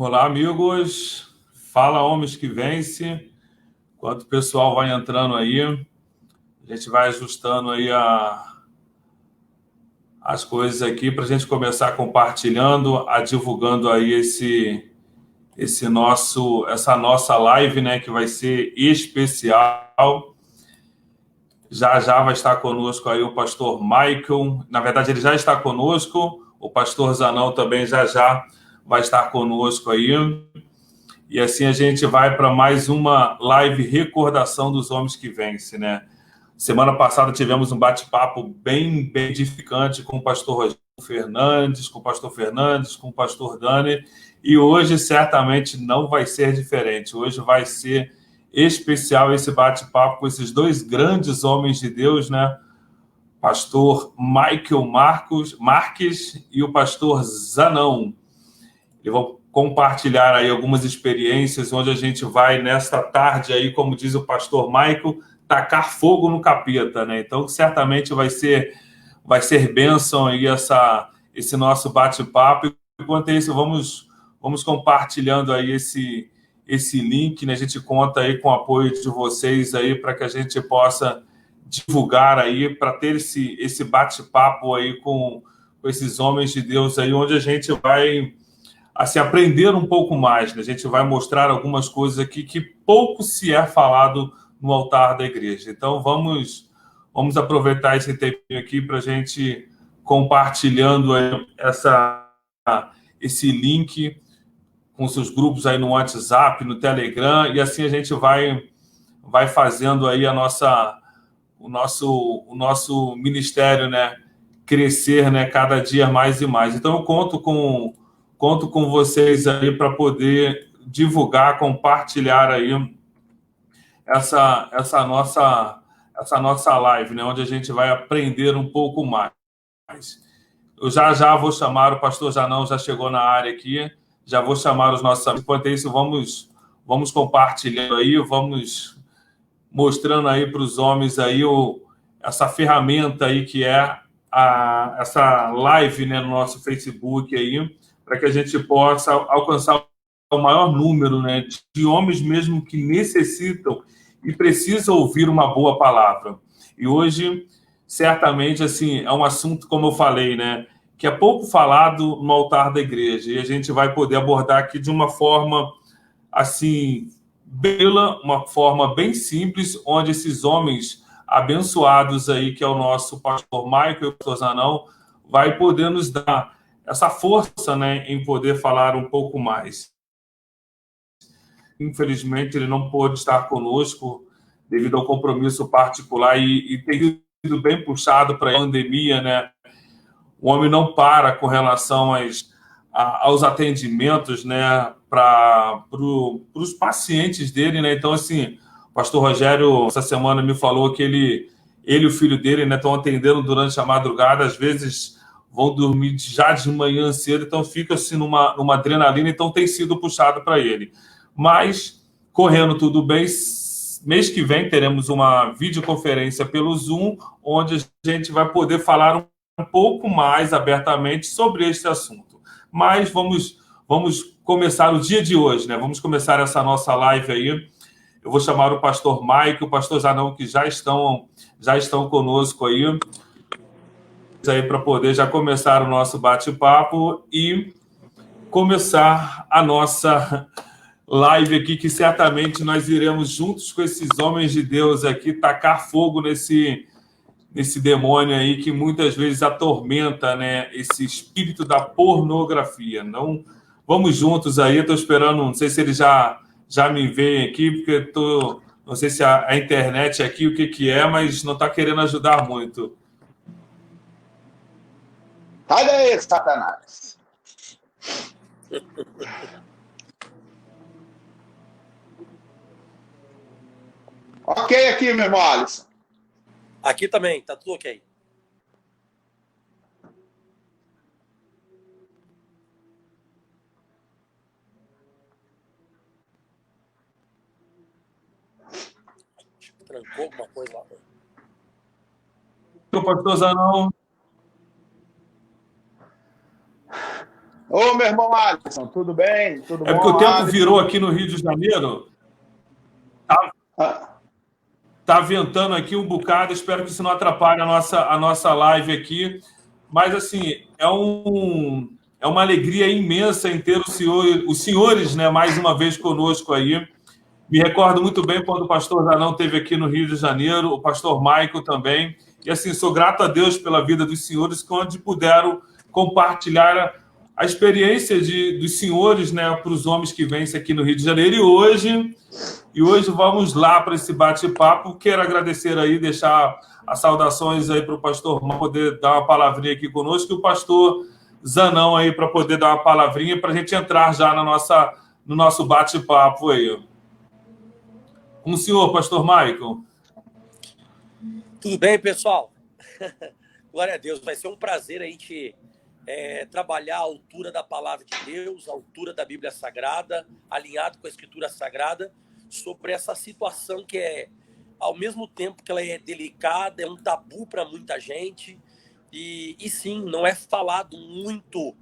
Olá, amigos. Fala, homens que vence. Enquanto o pessoal vai entrando aí, a gente vai ajustando aí as coisas aqui para a gente começar compartilhando, divulgando aí essa nossa live, né, que vai ser especial. Já já vai estar conosco aí o pastor Michael. Na verdade, ele já está conosco. O pastor Zanão também já já vai estar conosco aí. E assim a gente vai para mais uma live recordação dos homens que vencem, né? Semana passada tivemos um bate-papo bem edificante com o pastor Rogério Fernandes, com o pastor Fernandes, com o pastor Dani, e hoje certamente não vai ser diferente. Hoje vai ser especial esse bate-papo com esses dois grandes homens de Deus, né? Pastor Michael Marques e o pastor Zanão. Eles vão compartilhar aí algumas experiências onde a gente vai, nesta tarde aí, como diz o pastor Michael, tacar fogo no capeta, né? Então, certamente vai ser bênção aí esse nosso bate-papo. Enquanto isso, vamos compartilhando aí esse link, né? A gente conta aí com o apoio de vocês aí para que a gente possa divulgar aí, para ter esse bate-papo aí com esses homens de Deus aí, onde a gente vai assim, aprender um pouco mais, né? A gente vai mostrar algumas coisas aqui que pouco se é falado no altar da igreja. Então, vamos aproveitar esse tempinho aqui para a gente compartilhando aí esse link com seus grupos aí no WhatsApp, no Telegram, e assim a gente vai fazendo aí o nosso ministério, né, crescer, né, cada dia mais e mais. Então, eu conto com vocês aí para poder divulgar, compartilhar aí essa nossa live, né, onde a gente vai aprender um pouco mais. Eu já vou chamar, o pastor Janão já chegou na área aqui, já vou chamar os nossos amigos. Enquanto isso, vamos compartilhando aí, vamos mostrando aí para os homens aí essa ferramenta aí que é essa live, né, no nosso Facebook aí, para que a gente possa alcançar o maior número, né, de homens mesmo que necessitam e precisam ouvir uma boa palavra. E hoje, certamente, assim, é um assunto, como eu falei, né, que é pouco falado no altar da igreja, e a gente vai poder abordar aqui de uma forma, assim, bela, uma forma bem simples, onde esses homens abençoados aí, que é o nosso pastor Michael e o pastor Zanão, vai poder nos dar essa força, né, em poder falar um pouco mais. Infelizmente, ele não pôde estar conosco devido ao compromisso particular e tem sido bem puxado para a pandemia, né? O homem não para com relação aos atendimentos, né, para os pacientes dele, né? Então, assim, o pastor Rogério, essa semana, me falou que ele e o filho dele, né, estão atendendo durante a madrugada, às vezes vão dormir já de manhã cedo, então fica assim numa adrenalina, então tem sido puxado para ele. Mas, correndo tudo bem, mês que vem teremos uma videoconferência pelo Zoom, onde a gente vai poder falar um pouco mais abertamente sobre este assunto. Mas vamos começar o dia de hoje, né? Vamos começar essa nossa live aí. Eu vou chamar o pastor Mike, o pastor Zanão, que já estão conosco aí para poder já começar o nosso bate-papo e começar a nossa live aqui, que certamente nós iremos juntos com esses homens de Deus aqui tacar fogo nesse demônio aí que muitas vezes atormenta, né, esse espírito da pornografia. Não, vamos juntos aí, eu estou esperando, não sei se ele já me veem aqui, porque não sei se a internet aqui o que é, mas não está querendo ajudar muito. Sai daí, Satanás! Ok aqui, meu irmão Alisson. Aqui também, tá tudo ok. Trancou alguma coisa lá. O pastor Zanão. Ô, meu irmão Alisson, tudo bem? Tudo É bom, porque o tempo Alisson? virou aqui no Rio de Janeiro. Tá, Ah, tá ventando aqui um bocado. Espero que isso não atrapalhe a nossa live aqui. Mas, assim, é uma alegria imensa em ter os senhores, né, mais uma vez conosco aí. Me recordo muito bem quando o pastor Zanão esteve aqui no Rio de Janeiro, o pastor Michael também. E, assim, sou grato a Deus pela vida dos senhores, onde puderam compartilhar a experiência dos senhores, né, para os homens que vencem aqui no Rio de Janeiro. E hoje vamos lá para esse bate-papo. Quero agradecer aí, deixar as saudações aí para o pastor Michael poder dar uma palavrinha aqui conosco, e o pastor Zanão aí para poder dar uma palavrinha para a gente entrar já no nosso bate-papo aí. Com o senhor, pastor Michael. Tudo bem, pessoal? Glória a Deus. Vai ser um prazer a gente trabalhar à altura da palavra de Deus, à altura da Bíblia Sagrada, alinhado com a Escritura Sagrada, sobre essa situação que ao mesmo tempo que ela é delicada, é um tabu para muita gente. E sim, não é falado muito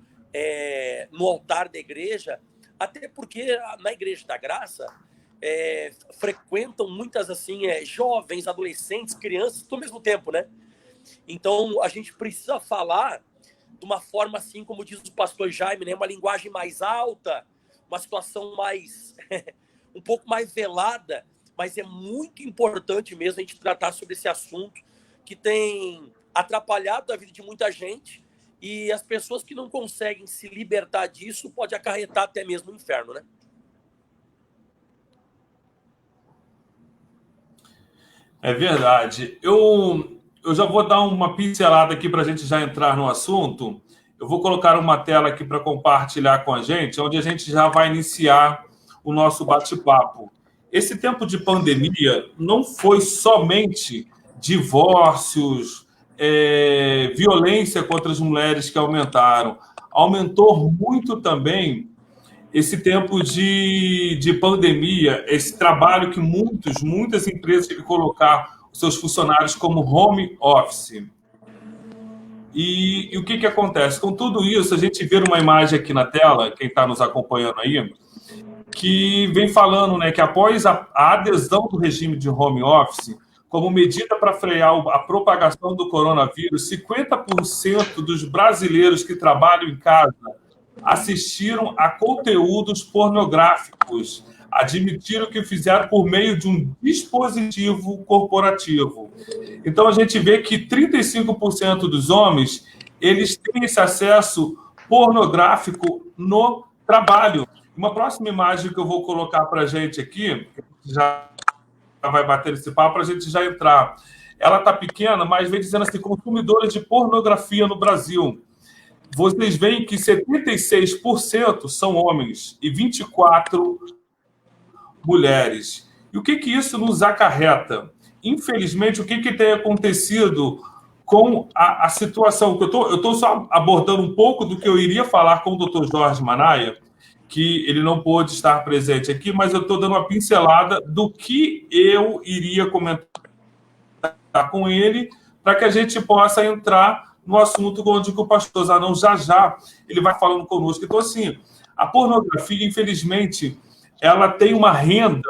no altar da igreja, até porque na Igreja da Graça frequentam muitas assim jovens, adolescentes, crianças, ao mesmo tempo, né? Então a gente precisa falar de uma forma assim, como diz o pastor Jaime, né? Uma linguagem mais alta, uma situação mais um pouco mais velada, mas é muito importante mesmo a gente tratar sobre esse assunto que tem atrapalhado a vida de muita gente, e as pessoas que não conseguem se libertar disso pode acarretar até mesmo o inferno, né? É verdade. Eu já vou dar uma pincelada aqui para a gente já entrar no assunto. Eu vou colocar uma tela aqui para compartilhar com a gente, onde a gente já vai iniciar o nosso bate-papo. Esse tempo de pandemia não foi somente divórcios, violência contra as mulheres que aumentaram. Aumentou muito também esse tempo de pandemia, esse trabalho que muitas empresas têm que colocar os seus funcionários como home office. E o que acontece? Com tudo isso, a gente vê uma imagem aqui na tela, quem está nos acompanhando aí, que vem falando, né, que após a adesão do regime de home office, como medida para frear a propagação do coronavírus, 50% dos brasileiros que trabalham em casa assistiram a conteúdos pornográficos, admitiram que fizeram por meio de um dispositivo corporativo. Então, a gente vê que 35% dos homens, eles têm esse acesso pornográfico no trabalho. Uma próxima imagem que eu vou colocar para a gente aqui, já vai bater esse papo, para a gente já entrar. Ela está pequena, mas vem dizendo assim, consumidores de pornografia no Brasil. Vocês veem que 76% são homens e 24% mulheres. E o que isso nos acarreta? Infelizmente, o que tem acontecido com a situação? Eu estou só abordando um pouco do que eu iria falar com o Dr. Jorge Manaia, que ele não pôde estar presente aqui, mas eu estou dando uma pincelada do que eu iria comentar com ele, para que a gente possa entrar no assunto onde o pastor Zanão já ele vai falando conosco. Então, assim, a pornografia, infelizmente, ela tem uma renda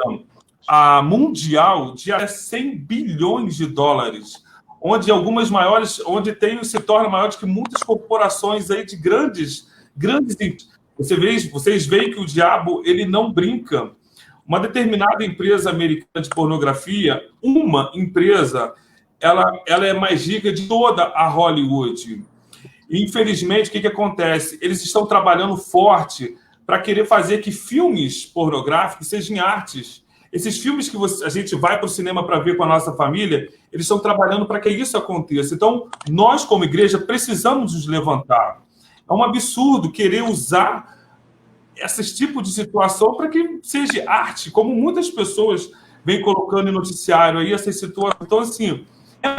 mundial de até 100 bilhões de dólares, onde algumas maiores, se torna maior do que muitas corporações aí de grandes. Vocês veem que o diabo, ele não brinca. Uma determinada empresa americana de pornografia, uma empresa, ela é mais rica de toda a Hollywood. E, infelizmente, o que acontece? Eles estão trabalhando forte para querer fazer que filmes pornográficos sejam artes. Esses filmes que a gente vai para o cinema para ver com a nossa família, eles estão trabalhando para que isso aconteça. Então, nós, como igreja, precisamos nos levantar. É um absurdo querer usar esse tipo de situação para que seja arte, como muitas pessoas vêm colocando em noticiário aí essa situação. Então, assim, é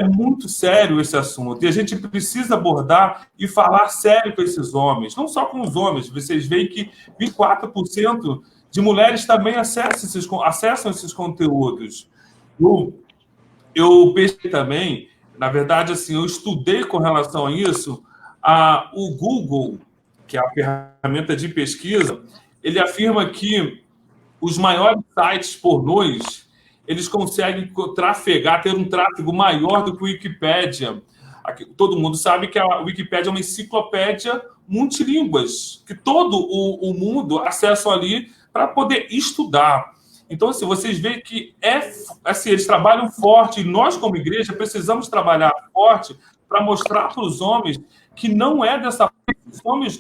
muito sério esse assunto. E a gente precisa abordar e falar sério com esses homens. Não só com os homens. Vocês veem que 24% de mulheres também acessam esses conteúdos. Eu pensei também, na verdade, assim, eu estudei com relação a isso, o Google, que é a ferramenta de pesquisa, ele afirma que os maiores sites pornôs, eles conseguem trafegar, ter um tráfego maior do que o Wikipédia. Todo mundo sabe que a Wikipédia é uma enciclopédia multilínguas, que todo o mundo acessa ali para poder estudar. Então, assim, vocês veem que assim, eles trabalham forte, e nós, como igreja, precisamos trabalhar forte para mostrar para os homens que não é dessa forma que os homens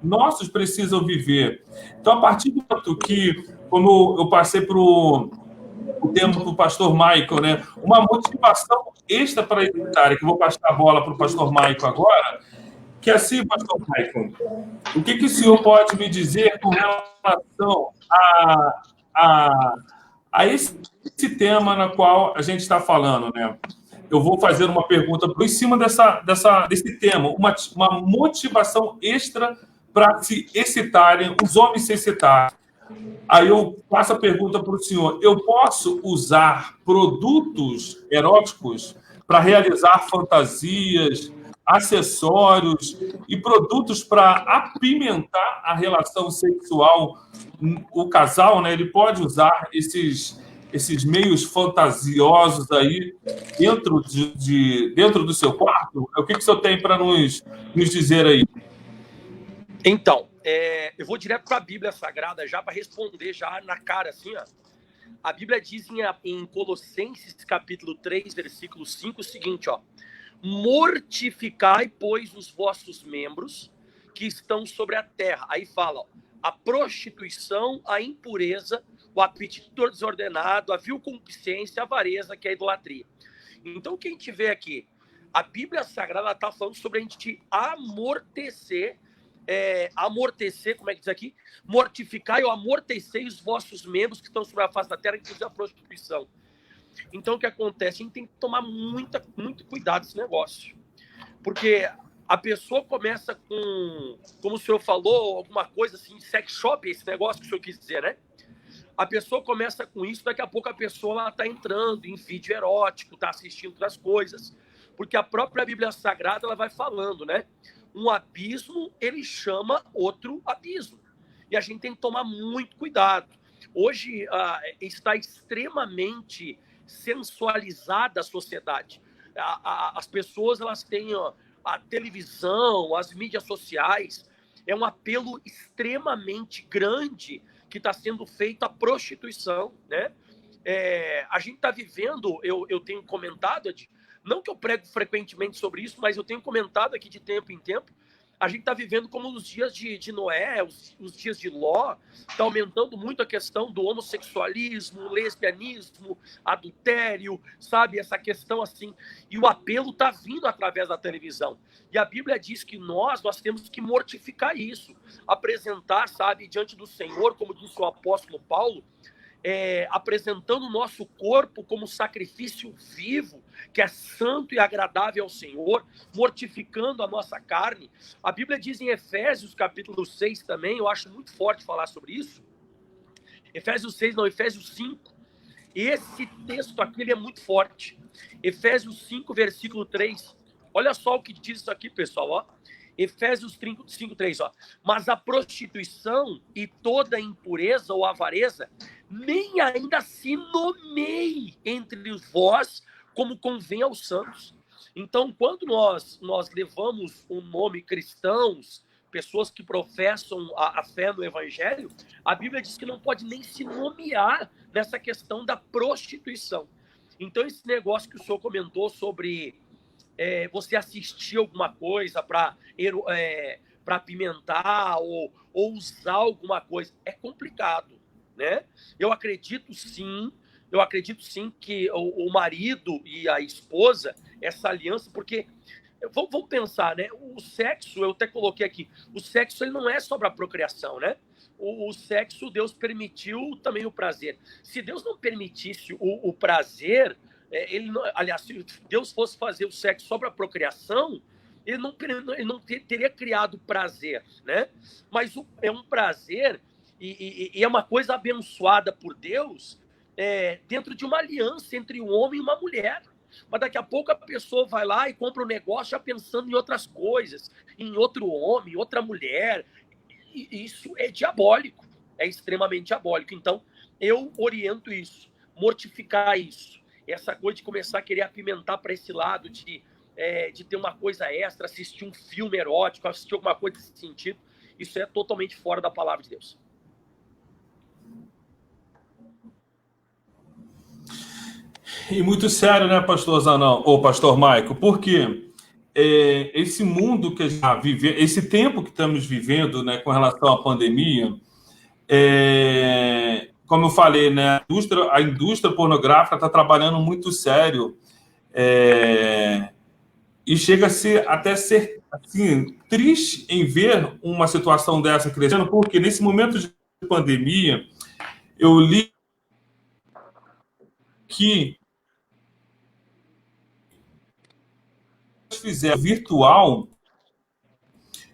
nossos precisam viver. Então, a partir do momento que, como eu passei para o termo para o pastor Michael, né, uma motivação extra para essa área, que eu vou passar a bola para o pastor Michael agora, que é assim, pastor Michael, o que o senhor pode me dizer com relação a esse tema na qual a gente está falando, né? Eu vou fazer uma pergunta em cima desse tema, uma motivação extra para se excitarem, os homens se excitarem. Aí eu passo a pergunta para o senhor: eu posso usar produtos eróticos para realizar fantasias, acessórios e produtos para apimentar a relação sexual? O casal, né, ele pode usar esses meios fantasiosos aí dentro do seu quarto? O que o senhor tem para nos dizer aí? Então, eu vou direto para a Bíblia Sagrada já para responder já na cara, assim, ó. A Bíblia diz em Colossenses, capítulo 3, versículo 5, o seguinte, ó: mortificai, pois, os vossos membros que estão sobre a terra. Aí fala, ó, a prostituição, a impureza, o apetite desordenado, a vil concupiscência, a avareza, que é a idolatria. Então, o que a gente vê aqui? A Bíblia Sagrada está falando sobre a gente amortecer, como é que diz aqui? Mortificai ou amortecei os vossos membros que estão sobre a face da terra, inclusive a prostituição. Então, o que acontece? A gente tem que tomar muito cuidado nesse negócio. Porque a pessoa começa com, como o senhor falou, alguma coisa assim, sex shop, esse negócio que o senhor quis dizer, né? A pessoa começa com isso, daqui a pouco a pessoa está entrando em vídeo erótico, está assistindo outras coisas. Porque a própria Bíblia Sagrada ela vai falando, né? Um abismo, ele chama outro abismo. E a gente tem que tomar muito cuidado. Hoje está extremamente sensualizada a sociedade. As pessoas elas têm a televisão, as mídias sociais. É um apelo extremamente grande que está sendo feito à prostituição, né? A gente está vivendo, eu tenho comentado, não que eu prego frequentemente sobre isso, mas eu tenho comentado aqui de tempo em tempo, a gente está vivendo como nos dias de Noé, os dias de Ló, está aumentando muito a questão do homossexualismo, lesbianismo, adultério, sabe, essa questão assim, e o apelo está vindo através da televisão, e a Bíblia diz que nós temos que mortificar isso, apresentar, sabe, diante do Senhor, como disse o apóstolo Paulo, apresentando o nosso corpo como sacrifício vivo, que é santo e agradável ao Senhor, mortificando a nossa carne. A Bíblia diz em Efésios, capítulo 6 também, eu acho muito forte falar sobre isso. Efésios 5. Esse texto aqui ele é muito forte. Efésios 5, versículo 3. Olha só o que diz isso aqui, pessoal, ó. Efésios 5, 3, ó. Mas a prostituição e toda impureza ou avareza nem ainda se nomeie entre vós como convém aos santos. Então, quando nós levamos o nome cristãos, pessoas que professam a fé no evangelho, a Bíblia diz que não pode nem se nomear nessa questão da prostituição. Então, esse negócio que o senhor comentou sobre você assistir alguma coisa para apimentar ou usar alguma coisa, é complicado, né? Eu acredito sim que o marido e a esposa, essa aliança, porque vamos pensar, né? O sexo, eu até coloquei aqui, o sexo ele não é só para procriação, né? O sexo, Deus permitiu também o prazer. Se Deus não permitisse o prazer, aliás, se Deus fosse fazer o sexo só para procriação, ele não teria criado prazer, né? Mas é um prazer e é uma coisa abençoada por Deus dentro de uma aliança entre um homem e uma mulher. Mas daqui a pouco a pessoa vai lá e compra um negócio já pensando em outras coisas, em outro homem, outra mulher. E isso é diabólico, é extremamente diabólico. Então, eu oriento isso, mortificar isso. Essa coisa de começar a querer apimentar para esse lado de ter uma coisa extra, assistir um filme erótico, assistir alguma coisa desse sentido, isso é totalmente fora da palavra de Deus. E muito sério, né, pastor Zanão, ou pastor Maico, porque esse mundo que a gente vive, esse tempo que estamos vivendo, né, com relação à pandemia, como eu falei, né, a indústria pornográfica está trabalhando muito sério, e chega a ser assim, triste em ver uma situação dessa crescendo, porque nesse momento de pandemia, eu li que fizeram virtual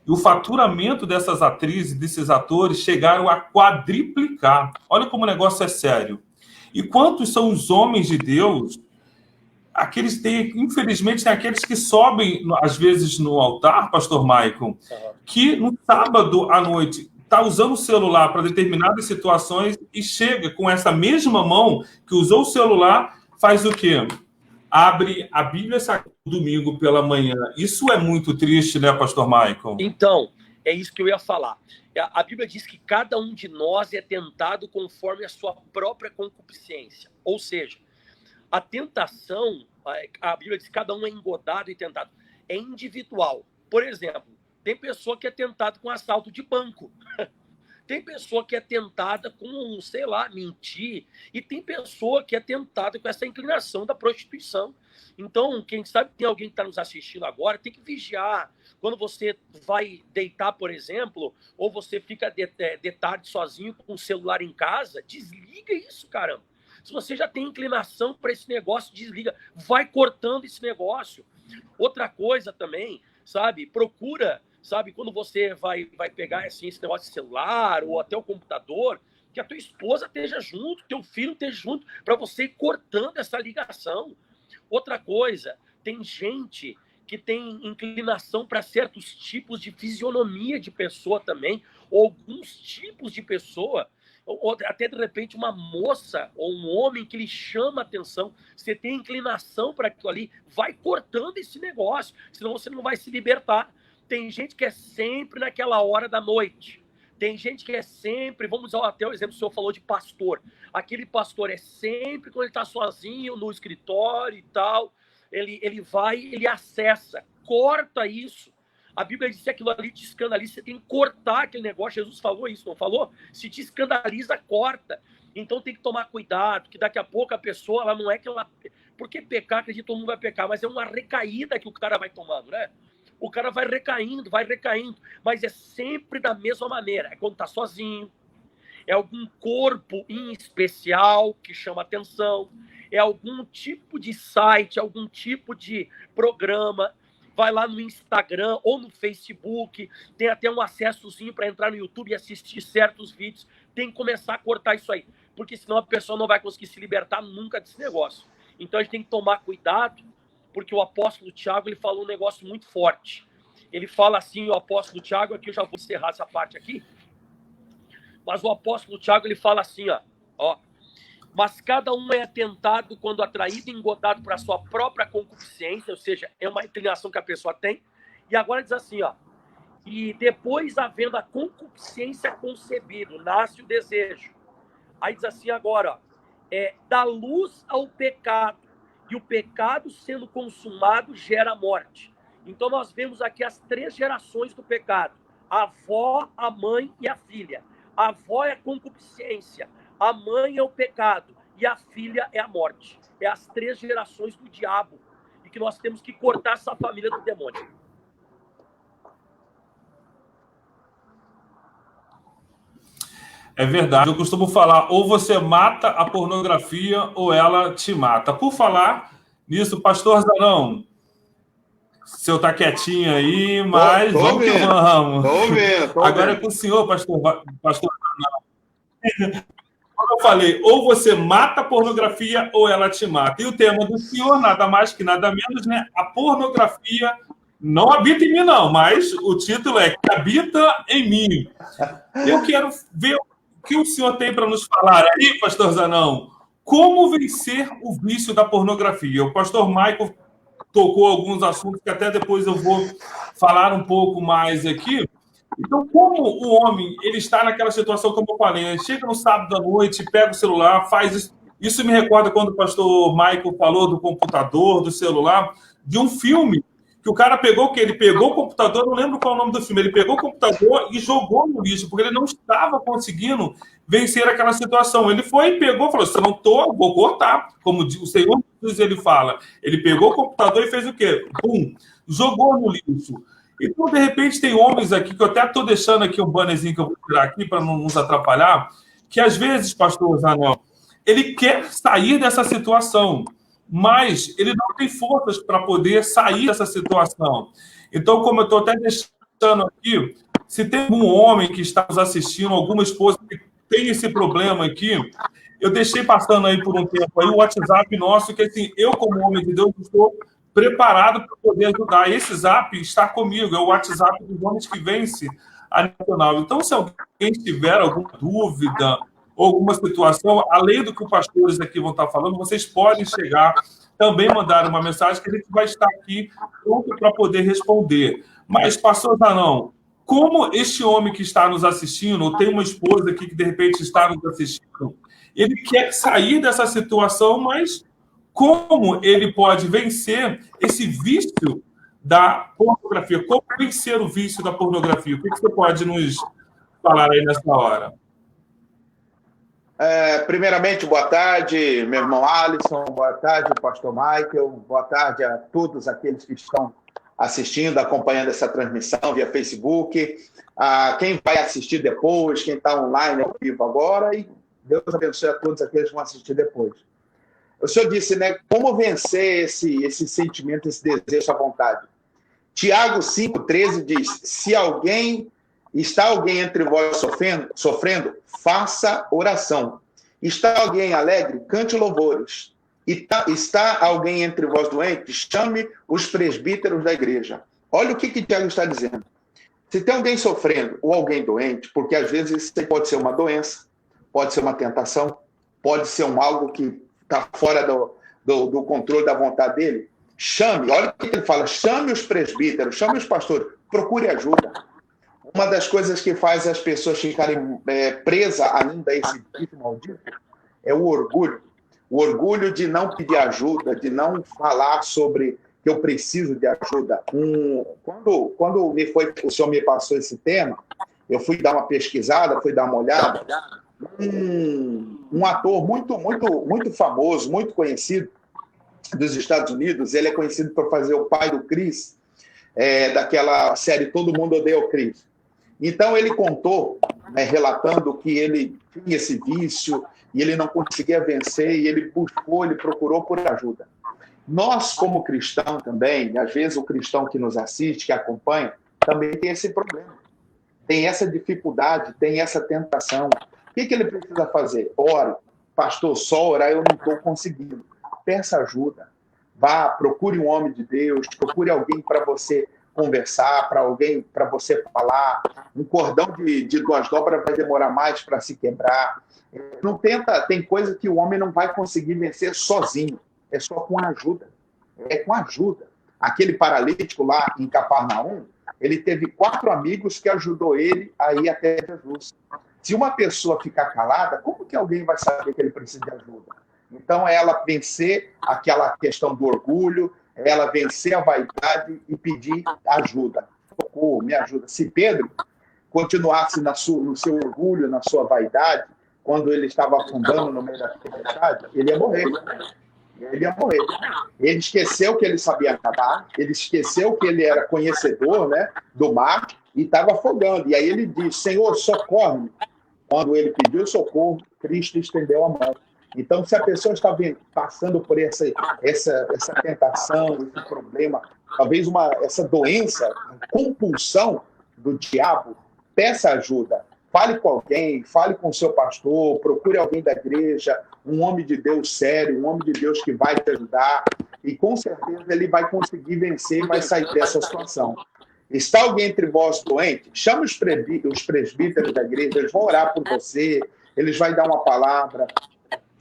e o faturamento dessas atrizes, desses atores, chegaram a quadriplicar. Olha como o negócio é sério. E quantos são os homens de Deus? Infelizmente, tem aqueles que sobem, às vezes, no altar, pastor Michael, que no sábado à noite está usando o celular para determinadas situações e chega com essa mesma mão que usou o celular, faz o quê? Abre a Bíblia domingo pela manhã. Isso é muito triste, né, pastor Michael? Então, é isso que eu ia falar. A Bíblia diz que cada um de nós é tentado conforme a sua própria concupiscência. Ou seja, a tentação, a Bíblia diz que cada um é engodado e tentado. É individual. Por exemplo, tem pessoa que é tentada com assalto de banco. Tem pessoa que é tentada com, sei lá, mentir. E tem pessoa que é tentada com essa inclinação da prostituição. Então, quem sabe tem alguém que está nos assistindo agora, tem que vigiar. Quando você vai deitar, por exemplo, ou você fica de tarde sozinho com o celular em casa, desliga isso, caramba. Se você já tem inclinação para esse negócio, desliga. Vai cortando esse negócio. Outra coisa também, sabe? Procura, sabe? Quando você vai pegar assim, esse negócio de celular ou até o computador, que a tua esposa esteja junto, teu filho esteja junto, para você ir cortando essa ligação. Outra coisa, tem gente que tem inclinação para certos tipos de fisionomia de pessoa também, ou alguns tipos de pessoa, ou até de repente uma moça ou um homem que lhe chama a atenção, você tem inclinação para aquilo ali, vai cortando esse negócio, senão você não vai se libertar. Tem gente que é sempre naquela hora da noite. Tem gente que é sempre, vamos usar até o exemplo, o senhor falou de pastor. Aquele pastor é sempre quando ele está sozinho no escritório e tal, ele vai, ele acessa, corta isso. A Bíblia diz que aquilo ali te escandaliza, você tem que cortar aquele negócio. Jesus falou isso, não falou? Se te escandaliza, corta. Então tem que tomar cuidado, que daqui a pouco a pessoa, ela não é que ela... Porque pecar, acredito que todo mundo vai pecar, mas é uma recaída que o cara vai tomando, né? O cara vai recaindo, mas é sempre da mesma maneira. É quando tá sozinho, é algum corpo em especial que chama atenção, é algum tipo de site, algum tipo de programa. Vai lá no Instagram ou no Facebook, tem até um acessozinho para entrar no YouTube e assistir certos vídeos. Tem que começar a cortar isso aí, porque senão a pessoa não vai conseguir se libertar nunca desse negócio. Então a gente tem que tomar cuidado, porque o apóstolo Tiago, ele falou um negócio muito forte. Ele fala assim, o apóstolo Tiago, aqui eu já vou encerrar essa parte aqui, mas o apóstolo Tiago, ele fala assim, ó, mas cada um é tentado quando atraído e engodado para a sua própria concupiscência, ou seja, é uma inclinação que a pessoa tem. E agora diz assim, ó, e depois, havendo a concupiscência concebido, nasce o desejo. Aí diz assim agora, ó, dá luz ao pecado, e o pecado sendo consumado gera morte. Então nós vemos aqui as 3 gerações do pecado, a avó, a mãe e a filha. A avó é a concupiscência, a mãe é o pecado e a filha é a morte. É as 3 gerações do diabo. E que nós temos que cortar essa família do demônio. É verdade. Eu costumo falar, ou você mata a pornografia ou ela te mata. Por falar nisso, pastor Zanão, o senhor está quietinho aí, mas vamos que vamos. Tô vendo. Agora é com o senhor, pastor Zanão. como eu falei, ou você mata a pornografia ou ela te mata. E o tema do senhor, nada mais que nada menos, né? A pornografia não habita em mim, não, mas o título é Que Habita em Mim. Eu quero ver o que o senhor tem para nos falar aí, pastor Zanão. Como vencer o vício da pornografia? O pastor Michael tocou alguns assuntos que até depois eu vou falar um pouco mais aqui. Então, como o homem ele está naquela situação, como eu falei, ele chega no sábado à noite, pega o celular, faz isso. Isso me recorda quando o pastor Michael falou do computador, do celular, de um filme que o cara pegou, que ele pegou o computador, não lembro qual é o nome do filme, ele pegou o computador e jogou no lixo, porque ele não estava conseguindo vencer aquela situação. Ele foi e pegou e falou, se eu não estou, vou cortar. Como o Senhor Jesus ele fala. Ele pegou o computador e fez o quê? Pum, jogou no lixo. Então, de repente, tem homens aqui, que eu até estou deixando aqui um bannerzinho que eu vou tirar aqui para não nos atrapalhar, que às vezes, pastor Zanel, ele quer sair dessa situação, mas ele não tem forças para poder sair dessa situação. Então, como eu estou até deixando aqui, se tem algum homem que está nos assistindo, alguma esposa que tem esse problema aqui, eu deixei passando aí por um tempo aí o WhatsApp nosso, que assim, eu como homem de Deus estou preparado para poder ajudar. Esse zap está comigo, é o WhatsApp dos homens que vence a nacional. Então, se alguém tiver alguma dúvida ou alguma situação, além do que os pastores aqui vão estar falando, vocês podem chegar, também mandar uma mensagem que a gente vai estar aqui pronto para poder responder. Mas, pastor Zanão, como este homem que está nos assistindo, ou tem uma esposa aqui que de repente está nos assistindo, ele quer sair dessa situação, mas como ele pode vencer esse vício da pornografia? Como vencer o vício da pornografia? O que você pode nos falar aí nessa hora? Primeiramente, boa tarde, meu irmão Alisson, boa tarde, pastor Michael, boa tarde a todos aqueles que estão assistindo, acompanhando essa transmissão via Facebook, a quem vai assistir depois, quem está online ao vivo agora, e Deus abençoe a todos aqueles que vão assistir depois. O senhor disse, né, como vencer esse sentimento, esse desejo, essa vontade. Tiago 5,13 diz, se está alguém entre vós sofrendo, faça oração. Está alguém alegre? Cante louvores. Está alguém entre vós doente? Chame os presbíteros da igreja. Olha o que Tiago está dizendo. Se tem alguém sofrendo ou alguém doente, porque às vezes isso pode ser uma doença, pode ser uma tentação, pode ser algo que está fora do controle da vontade dele, chame, olha o que ele fala, chame os presbíteros, chame os pastores, procure ajuda. Uma das coisas que faz as pessoas ficarem presas ainda a esse vício maldito é o orgulho de não pedir ajuda, de não falar sobre que eu preciso de ajuda. Quando o senhor me passou esse tema, eu fui dar uma pesquisada, fui dar uma olhada, um ator muito famoso, muito conhecido dos Estados Unidos, ele é conhecido por fazer o pai do Chris, daquela série Todo Mundo Odeia o Chris. Então ele contou, relatando que ele tinha esse vício e ele não conseguia vencer e ele procurou por ajuda. Nós, como cristão também, às vezes o cristão que nos assiste, que acompanha, também tem esse problema, tem essa dificuldade, tem essa tentação. O que ele precisa fazer? Ore. Pastor, só orar eu não estou conseguindo. Peça ajuda. Vá, procure um homem de Deus, procure alguém para você conversar, para alguém para você falar. Um cordão de 2 dobras vai demorar mais para se quebrar. Não tenta, tem coisa que o homem não vai conseguir vencer sozinho. É só com ajuda. É com ajuda. Aquele paralítico lá em Cafarnaum, ele teve 4 amigos que ajudou ele a ir até Jesus. Se uma pessoa ficar calada, como que alguém vai saber que ele precisa de ajuda? Então, é ela vencer aquela questão do orgulho, é ela vencer a vaidade e pedir ajuda. Socorro, me ajuda. Se Pedro continuasse no seu orgulho, na sua vaidade, quando ele estava afundando no meio da tempestade, ele ia morrer. Ele esqueceu que ele sabia nadar, ele esqueceu que ele era conhecedor, né, do mar e estava afogando. E aí ele disse, Senhor, socorre-me. Quando ele pediu socorro, Cristo estendeu a mão. Então, se a pessoa está passando por essa tentação, esse problema, talvez essa doença, compulsão do diabo, peça ajuda. fale com alguém, fale com o seu pastor, procure alguém da igreja, um homem de Deus sério, um homem de Deus que vai te ajudar, e com certeza ele vai conseguir vencer e vai sair dessa situação. Está alguém entre vós doente? Chama os presbíteros da igreja, eles vão orar por você, eles vão dar uma palavra,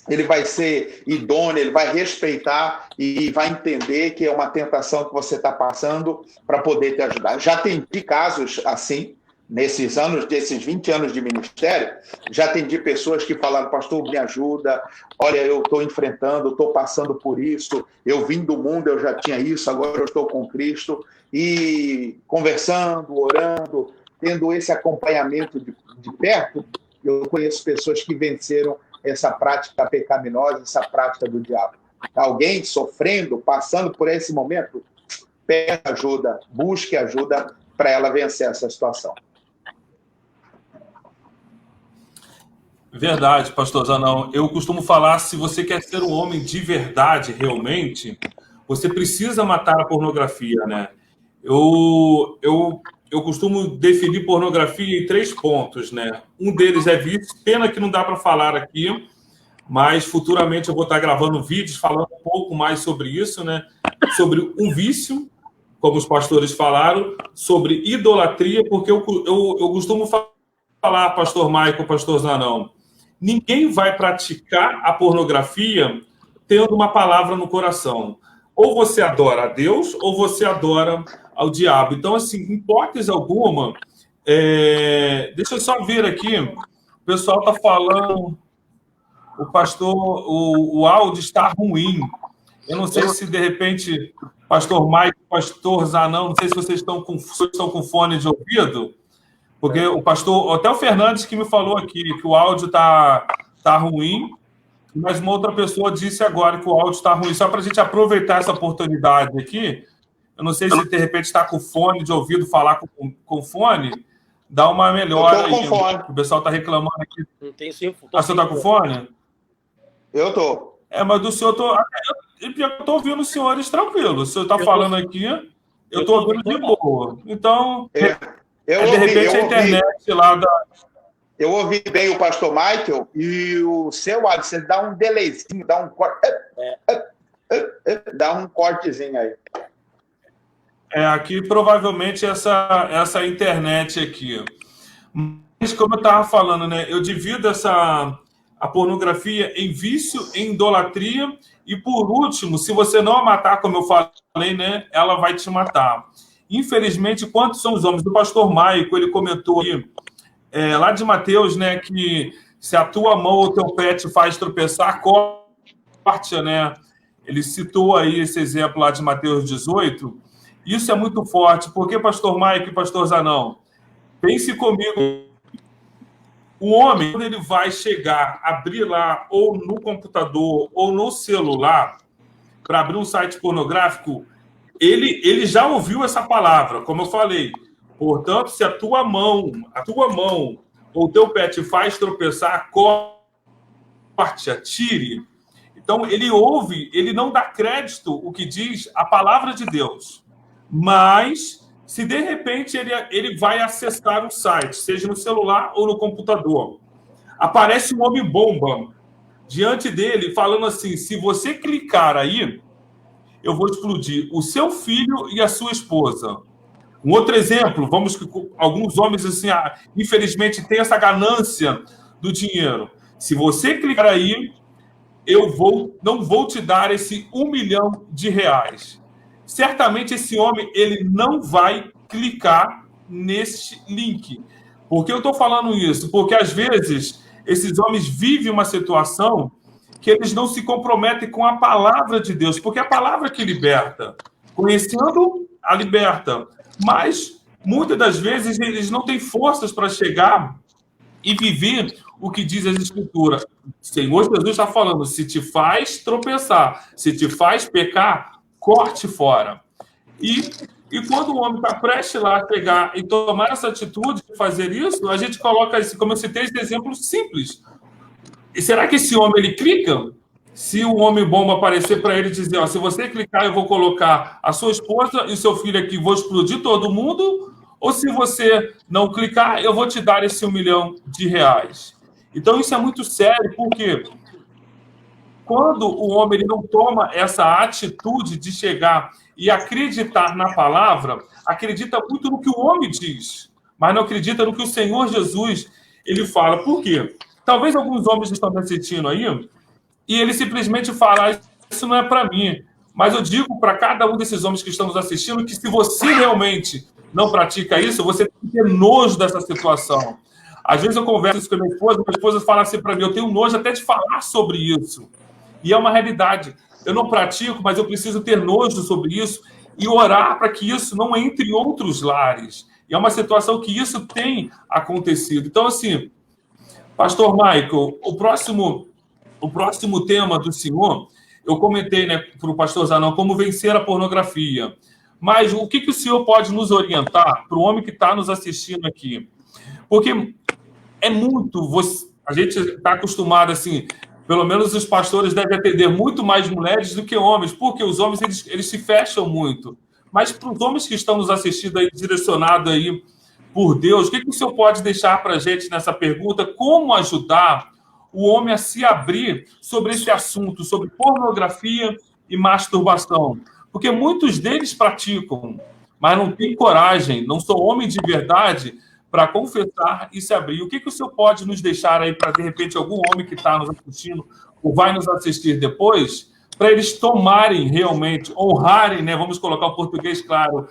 ele vai ser idôneo, ele vai respeitar e vai entender que é uma tentação que você está passando para poder te ajudar. Já atendi casos assim, desses 20 anos de ministério, já atendi pessoas que falaram, pastor, me ajuda, olha, eu estou enfrentando, estou passando por isso, eu vim do mundo, eu já tinha isso, agora eu estou com Cristo, e conversando, orando, tendo esse acompanhamento de perto, eu conheço pessoas que venceram essa prática pecaminosa, essa prática do diabo. Alguém sofrendo, passando por esse momento, peça ajuda, busque ajuda para ela vencer essa situação. Verdade, pastor Zanão. Eu costumo falar, se você quer ser um homem de verdade, realmente, você precisa matar a pornografia, né? Eu costumo definir pornografia em 3 pontos, né? Um deles é vício, pena que não dá para falar aqui, mas futuramente eu vou estar gravando vídeos falando um pouco mais sobre isso, né? Sobre um vício, como os pastores falaram, sobre idolatria, porque eu costumo falar, pastor Michael, pastor Zanão, ninguém vai praticar a pornografia tendo uma palavra no coração. Ou você adora a Deus, ou você adora ao diabo. Então, assim, em hipótese alguma, deixa eu só ver aqui, o pessoal está falando, o pastor, o áudio está ruim. Eu não sei se, de repente, pastor Mike, pastor Zanão, não sei se vocês estão com fone de ouvido, porque o pastor, até o Fernandes que me falou aqui, que o áudio está ruim, mas uma outra pessoa disse agora que o áudio está ruim. Só para a gente aproveitar essa oportunidade aqui, eu não sei se de repente está com fone de ouvido, falar com fone, dá uma melhora aí. O pessoal está reclamando aqui. Não tem sim. Ah, você está com fone? Eu estou. Mas do senhor, eu estou ouvindo os senhores tranquilo. O senhor está falando aqui, eu estou ouvindo de boa. Então, de repente a internet lá da... Eu ouvi bem o pastor Michael e o seu Alisson, ele dá um delayzinho, dá um corte. Dá um cortezinho aí. Aqui provavelmente essa internet aqui. Mas como eu estava falando, né? Eu divido a pornografia em vício, em idolatria e, por último, se você não a matar, como eu falei, né? Ela vai te matar. Infelizmente, quantos são os homens? O pastor Maico, ele comentou aí, lá de Mateus, né? Que se a tua mão ou teu pé te faz tropeçar, corte, né? Ele citou aí esse exemplo lá de Mateus 18. Isso é muito forte, porque, pastor Mike e pastor Zanão, pense comigo, o homem, quando ele vai chegar, abrir lá, ou no computador, ou no celular, para abrir um site pornográfico, ele já ouviu essa palavra, como eu falei. Portanto, se a tua mão ou o teu pé te faz tropeçar, corte, atire. Então, ele ouve, ele não dá crédito o que diz a palavra de Deus. Mas, se de repente ele vai acessar um site, seja no celular ou no computador, aparece um homem-bomba diante dele falando assim, se você clicar aí, eu vou explodir o seu filho e a sua esposa. Um outro exemplo, vamos que alguns homens, assim, infelizmente, têm essa ganância do dinheiro. Se você clicar aí, não vou te dar esse R$1 milhão. Certamente esse homem ele não vai clicar nesse link. Por que eu estou falando isso? Porque, às vezes, esses homens vivem uma situação que eles não se comprometem com a palavra de Deus, porque é a palavra que liberta. Conhecendo, a liberta. Mas, muitas das vezes, eles não têm forças para chegar e viver o que diz as Escrituras. O Senhor Jesus está falando, se te faz tropeçar, se te faz pecar, corte fora. E quando o homem está prestes lá a pegar e tomar essa atitude de fazer isso, a gente coloca, como eu citei, esse exemplo simples. E será que esse homem, ele clica? Se o homem-bomba aparecer para ele e dizer, se você clicar, eu vou colocar a sua esposa e o seu filho aqui, vou explodir todo mundo, ou se você não clicar, eu vou te dar esse R$1 milhão. Então, isso é muito sério, porque quando o homem ele não toma essa atitude de chegar e acreditar na palavra, acredita muito no que o homem diz, mas não acredita no que o Senhor Jesus ele fala. Por quê? Talvez alguns homens estão me assistindo aí e ele simplesmente fala, isso não é para mim. Mas eu digo para cada um desses homens que estão nos assistindo que se você realmente não pratica isso, você tem que ter nojo dessa situação. Às vezes eu converso isso com a minha esposa fala assim para mim, eu tenho nojo até de falar sobre isso. E é uma realidade. Eu não pratico, mas eu preciso ter nojo sobre isso e orar para que isso não entre em outros lares. E é uma situação que isso tem acontecido. Então, assim, Pastor Michael, o próximo tema do senhor, eu comentei, né, para o pastor Zanão, como vencer a pornografia. Mas o que o senhor pode nos orientar para o homem que está nos assistindo aqui? Porque é muito... A gente está acostumado, assim... Pelo menos os pastores devem atender muito mais mulheres do que homens, porque os homens eles se fecham muito. Mas para os homens que estão nos assistindo aí, direcionado aí por Deus, o que o senhor pode deixar para a gente nessa pergunta? Como ajudar o homem a se abrir sobre esse assunto, sobre pornografia e masturbação? Porque muitos deles praticam, mas não têm coragem, não são homens de verdade para confessar e se abrir. O que o senhor pode nos deixar aí para, de repente, algum homem que está nos assistindo ou vai nos assistir depois, para eles tomarem realmente, honrarem, né? Vamos colocar o português claro,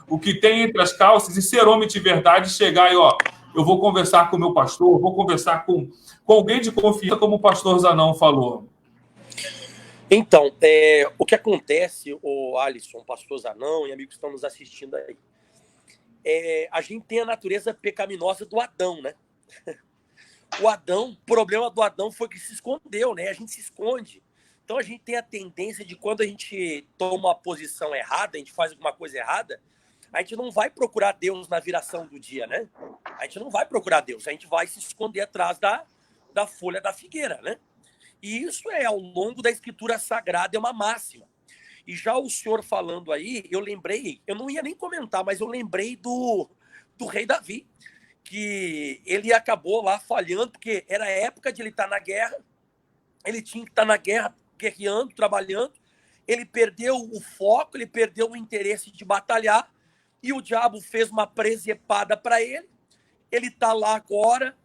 o que tem entre as calças e ser homem de verdade, chegar e, eu vou conversar com o meu pastor, vou conversar com alguém de confiança, como o pastor Zanão falou. Então, o que acontece, o Alisson, o pastor Zanão e amigos que estão nos assistindo aí, a gente tem a natureza pecaminosa do Adão, né? O problema do Adão foi que se escondeu, né? A gente se esconde. Então a gente tem a tendência de quando a gente toma uma posição errada, a gente faz alguma coisa errada, a gente não vai procurar Deus na viração do dia, né? A gente não vai procurar Deus, a gente vai se esconder atrás da folha da figueira, né? E isso ao longo da Escritura Sagrada, é uma máxima. E já o senhor falando aí, eu lembrei, eu não ia nem comentar, mas eu lembrei do rei Davi, que ele acabou lá falhando, porque era a época de ele estar na guerra, ele tinha que estar na guerra, guerreando, trabalhando, ele perdeu o foco, ele perdeu o interesse de batalhar, e o diabo fez uma presepada para ele está lá agora,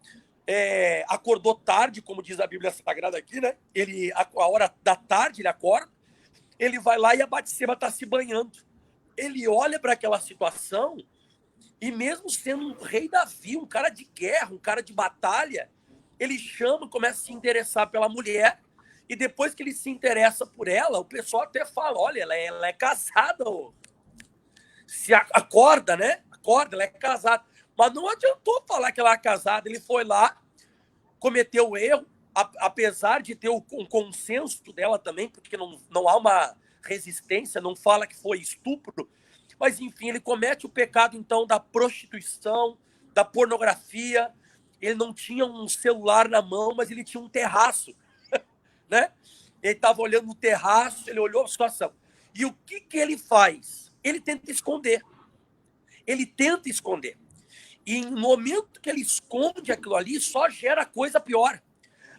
acordou tarde, como diz a Bíblia Sagrada aqui, né? A hora da tarde ele acorda, ele vai lá e a Batseba está se banhando. Ele olha para aquela situação e mesmo sendo um rei Davi, um cara de guerra, um cara de batalha, ele chama, começa a se interessar pela mulher e depois que ele se interessa por ela, o pessoal até fala, olha, ela é casada. Se acorda, né? Acorda, ela é casada. Mas não adiantou falar que ela é casada. Ele foi lá, cometeu o erro, apesar de ter um consenso dela também, porque não há uma resistência, não fala que foi estupro, mas enfim, ele comete o pecado então da prostituição, da pornografia. Ele não tinha um celular na mão, mas ele tinha um terraço, né? Ele estava olhando no terraço, ele olhou a situação. E o que ele faz? Ele tenta esconder. Ele tenta esconder. E no momento que ele esconde aquilo ali, só gera coisa pior.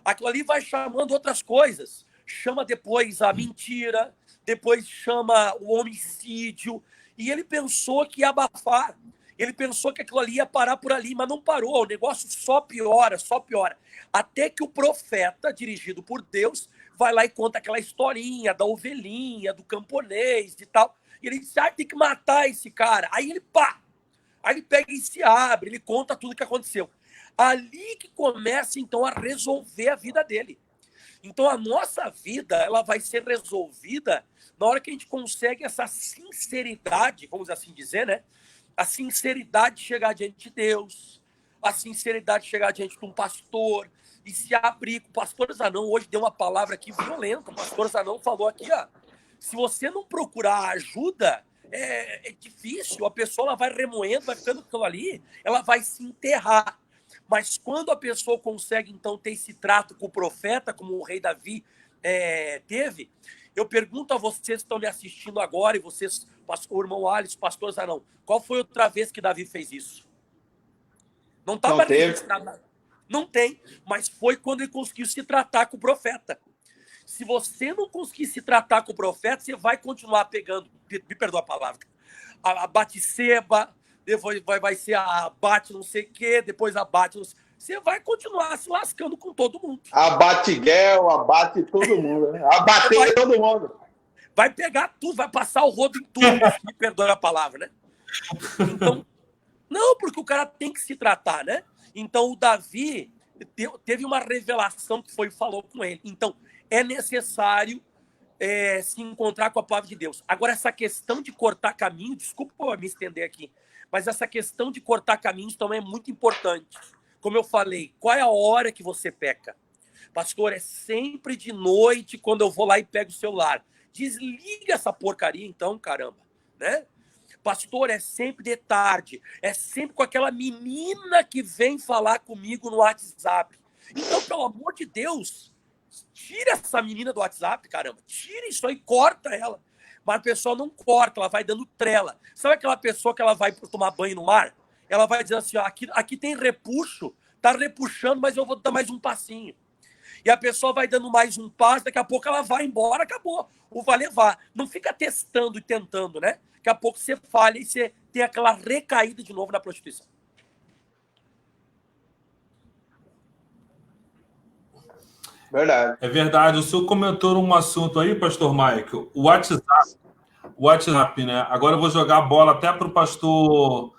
Aquilo ali vai chamando outras coisas. Chama depois a mentira, depois chama o homicídio. E ele pensou que ia abafar. Ele pensou que aquilo ali ia parar por ali, mas não parou. O negócio só piora, só piora. Até que o profeta, dirigido por Deus, vai lá e conta aquela historinha da ovelhinha, do camponês e tal. E ele diz, tem que matar esse cara. Aí ele, Aí ele pega e se abre, ele conta tudo o que aconteceu. Ali que começa, então, a resolver a vida dele. Então, a nossa vida, ela vai ser resolvida na hora que a gente consegue essa sinceridade, vamos assim dizer, né? A sinceridade de chegar diante de Deus, a sinceridade de chegar diante de um pastor e se abrir. O pastor Zanão hoje deu uma palavra aqui violenta. O pastor Zanão falou aqui, se você não procurar ajuda, é difícil. A pessoa ela vai remoendo, vai ficando aquilo ali, ela vai se enterrar. Mas quando a pessoa consegue, então, ter esse trato com o profeta, como o rei Davi teve, Eu pergunto a vocês que estão me assistindo agora, e vocês, o irmão Alisson, pastor Zanão, qual foi outra vez que Davi fez isso? Não estava registrado. Não tem, mas foi quando ele conseguiu se tratar com o profeta. Se você não conseguir se tratar com o profeta, você vai continuar pegando, me perdoa a palavra, a Batseba, depois vai ser a Bate não sei o quê, depois a Bate não sei... Você vai continuar se lascando com todo mundo. Abate Guel, abate todo mundo, né? Abater todo mundo. Vai pegar tudo, vai passar o rodo em tudo, me perdoa a palavra, né? Então, não, porque o cara tem que se tratar, né? Então, o Davi teve uma revelação que falou com ele. Então, é necessário se encontrar com a palavra de Deus. Agora, essa questão de cortar caminho, desculpa me estender aqui, mas essa questão de cortar caminhos também é muito importante. Como eu falei, qual é a hora que você peca? Pastor, é sempre de noite quando eu vou lá e pego o celular. Desliga essa porcaria então, caramba, né? Pastor, é sempre de tarde. É sempre com aquela menina que vem falar comigo no WhatsApp. Então, pelo amor de Deus, tira essa menina do WhatsApp, caramba. Tira isso aí, corta ela. Mas a pessoa não corta, ela vai dando trela. Sabe aquela pessoa que ela vai tomar banho no mar? Ela vai dizer assim, ó, aqui tem repuxo, tá repuxando, mas eu vou dar mais um passinho. E a pessoa vai dando mais um passo, daqui a pouco ela vai embora, acabou. Ou vai levar. Não fica testando e tentando, né? Daqui a pouco você falha e você tem aquela recaída de novo na prostituição. Verdade. É verdade. O senhor comentou um assunto aí, pastor Michael, o WhatsApp, né? Agora eu vou jogar a bola até para o pastor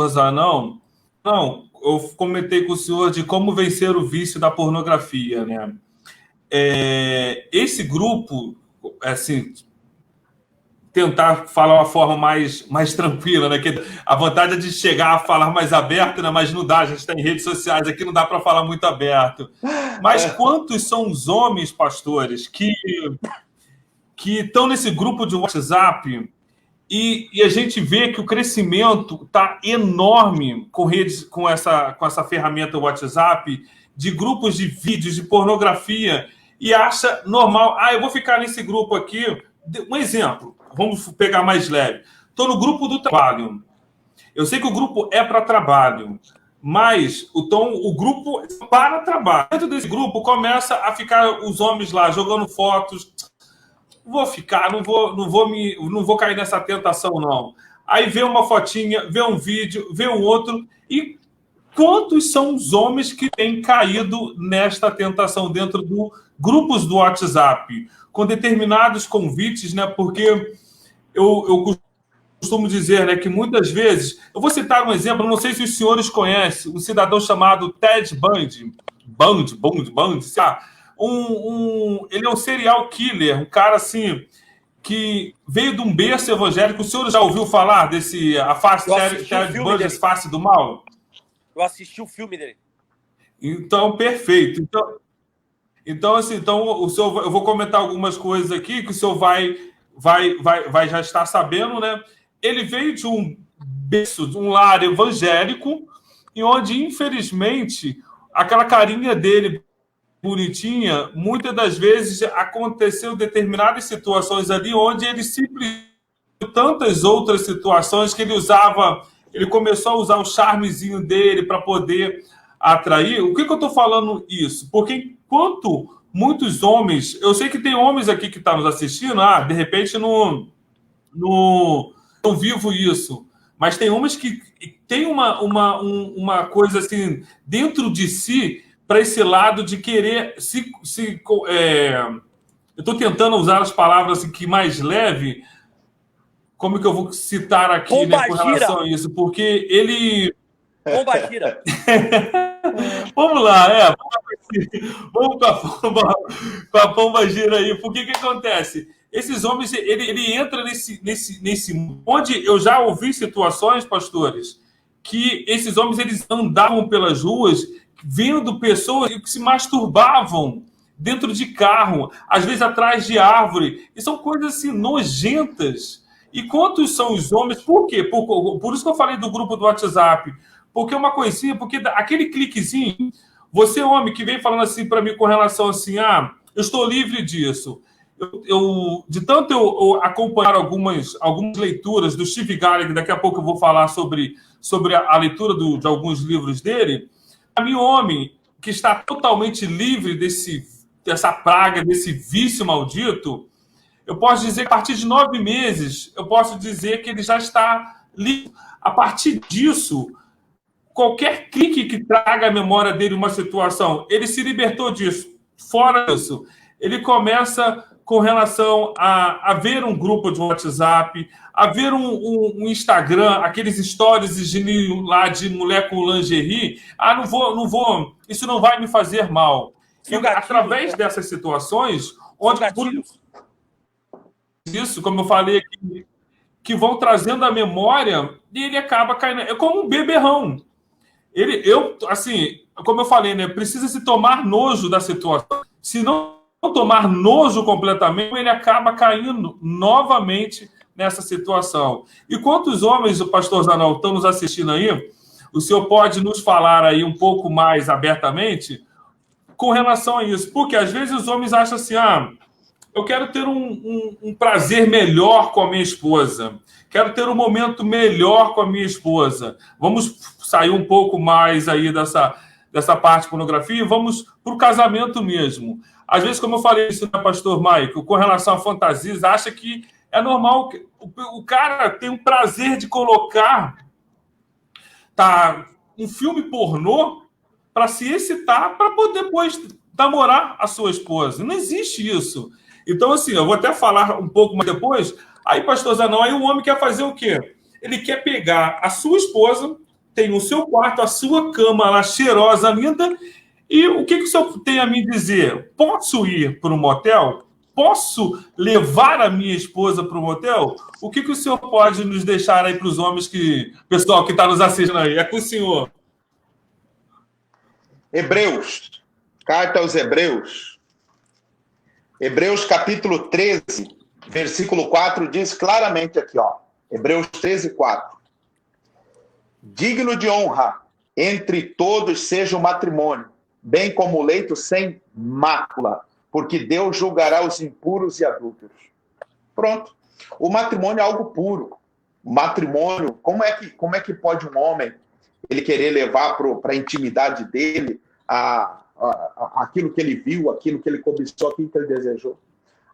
Zanão. Não, eu comentei com o senhor de como vencer o vício da pornografia, né? Esse grupo, assim, tentar falar uma forma mais tranquila, né? Que a vontade é de chegar a falar mais aberto, né? Mas não dá, a gente está em redes sociais aqui, não dá para falar muito aberto. Mas quantos são os homens, pastores, que estão nesse grupo de WhatsApp e a gente vê que o crescimento está enorme com essa ferramenta WhatsApp, de grupos de vídeos, de pornografia, e acha normal, eu vou ficar nesse grupo aqui. Um exemplo, vamos pegar mais leve. Estou no grupo do trabalho. Eu sei que o grupo é para trabalho, mas o grupo é para trabalho. Dentro desse grupo começa a ficar os homens lá jogando fotos. Vou ficar, não vou cair nessa tentação, não. Aí vê uma fotinha, vê um vídeo, vê um outro. E quantos são os homens que têm caído nesta tentação dentro do grupos do WhatsApp, com determinados convites, né? Porque eu costumo dizer, né, que muitas vezes... Eu vou citar um exemplo, não sei se os senhores conhecem, um cidadão chamado Ted Bundy. Sei lá. Ele é um serial killer, um cara assim que veio de um berço evangélico. O senhor já ouviu falar desse Ted Bundy, Face do Mal? Eu assisti o filme dele. Então, perfeito. Então, o senhor, eu vou comentar algumas coisas aqui que o senhor vai já estar sabendo, né? Ele veio de um berço, de um lar evangélico, e onde, infelizmente, aquela carinha dele bonitinha, muitas das vezes aconteceu determinadas situações ali onde ele simplesmente tantas outras situações que ele começou a usar o charmezinho dele para poder atrair. O que eu estou falando isso? Porque enquanto muitos homens, eu sei que tem homens aqui que estão nos assistindo, de repente não vivo isso, mas tem homens que têm uma coisa assim dentro de si, para esse lado de querer eu estou tentando usar as palavras assim, que mais leve, como que eu vou citar aqui, né, com relação a isso, porque ele... Pombagira. Vamos lá, vamos com a pombagira aí, porque que acontece? Esses homens, ele entra nesse onde eu já ouvi situações, pastores, que esses homens eles andavam pelas ruas vendo pessoas que se masturbavam dentro de carro, às vezes atrás de árvore, e são coisas assim nojentas. E quantos são os homens? Por quê? Por isso que eu falei do grupo do WhatsApp, porque é uma coisinha, porque aquele cliquezinho, você homem que vem falando assim para mim com relação assim, eu estou livre disso, de tanto eu acompanhar algumas leituras do Steve Gallagher, daqui a pouco eu vou falar sobre a leitura de alguns livros dele, para mim, homem que está totalmente livre dessa praga, desse vício maldito, eu posso dizer que a partir de 9 meses, eu posso dizer que ele já está livre. A partir disso, qualquer clique que traga à memória dele uma situação, ele se libertou disso. Fora disso, ele começa com relação a ver um grupo de WhatsApp, a ver um Instagram, aqueles stories lá de mulher com lingerie. Não vou, isso não vai me fazer mal. E através dessas situações, onde isso, como eu falei aqui, que vão trazendo a memória, e ele acaba caindo. É como um beberrão. Assim, como eu falei, né? Precisa se tomar nojo da situação. Se não tomar nojo completamente, ele acaba caindo novamente nessa situação. E quantos homens, o pastor Zanol, estão nos assistindo aí? O senhor pode nos falar aí um pouco mais abertamente com relação a isso? Porque às vezes os homens acham assim, eu quero ter um prazer melhor com a minha esposa, quero ter um momento melhor com a minha esposa. Vamos sair um pouco mais aí dessa parte de pornografia e vamos para o casamento mesmo. Às vezes, como eu falei isso, né, pastor Michael, com relação a fantasias, acha que é normal que o cara tem um prazer de colocar um filme pornô para se excitar, para poder depois namorar a sua esposa. Não existe isso. Então, assim, eu vou até falar um pouco mais depois. Aí, pastor Zanão, aí o homem quer fazer o quê? Ele quer pegar a sua esposa, tem o seu quarto, a sua cama lá cheirosa, linda, e o que o senhor tem a me dizer? Posso ir para um motel? Posso levar a minha esposa para um motel? O que o senhor pode nos deixar aí para os homens pessoal que está nos assistindo aí? É com o senhor. Hebreus, carta aos Hebreus. Hebreus capítulo 13, versículo 4, diz claramente aqui, Hebreus 13, 4. Digno de honra entre todos seja o matrimônio, bem como o leito sem mácula, porque Deus julgará os impuros e adúlteros. Pronto. O matrimônio é algo puro. O matrimônio, como é que pode um homem ele querer levar para a intimidade dele aquilo que ele viu, aquilo que ele cobiçou, aquilo que ele desejou?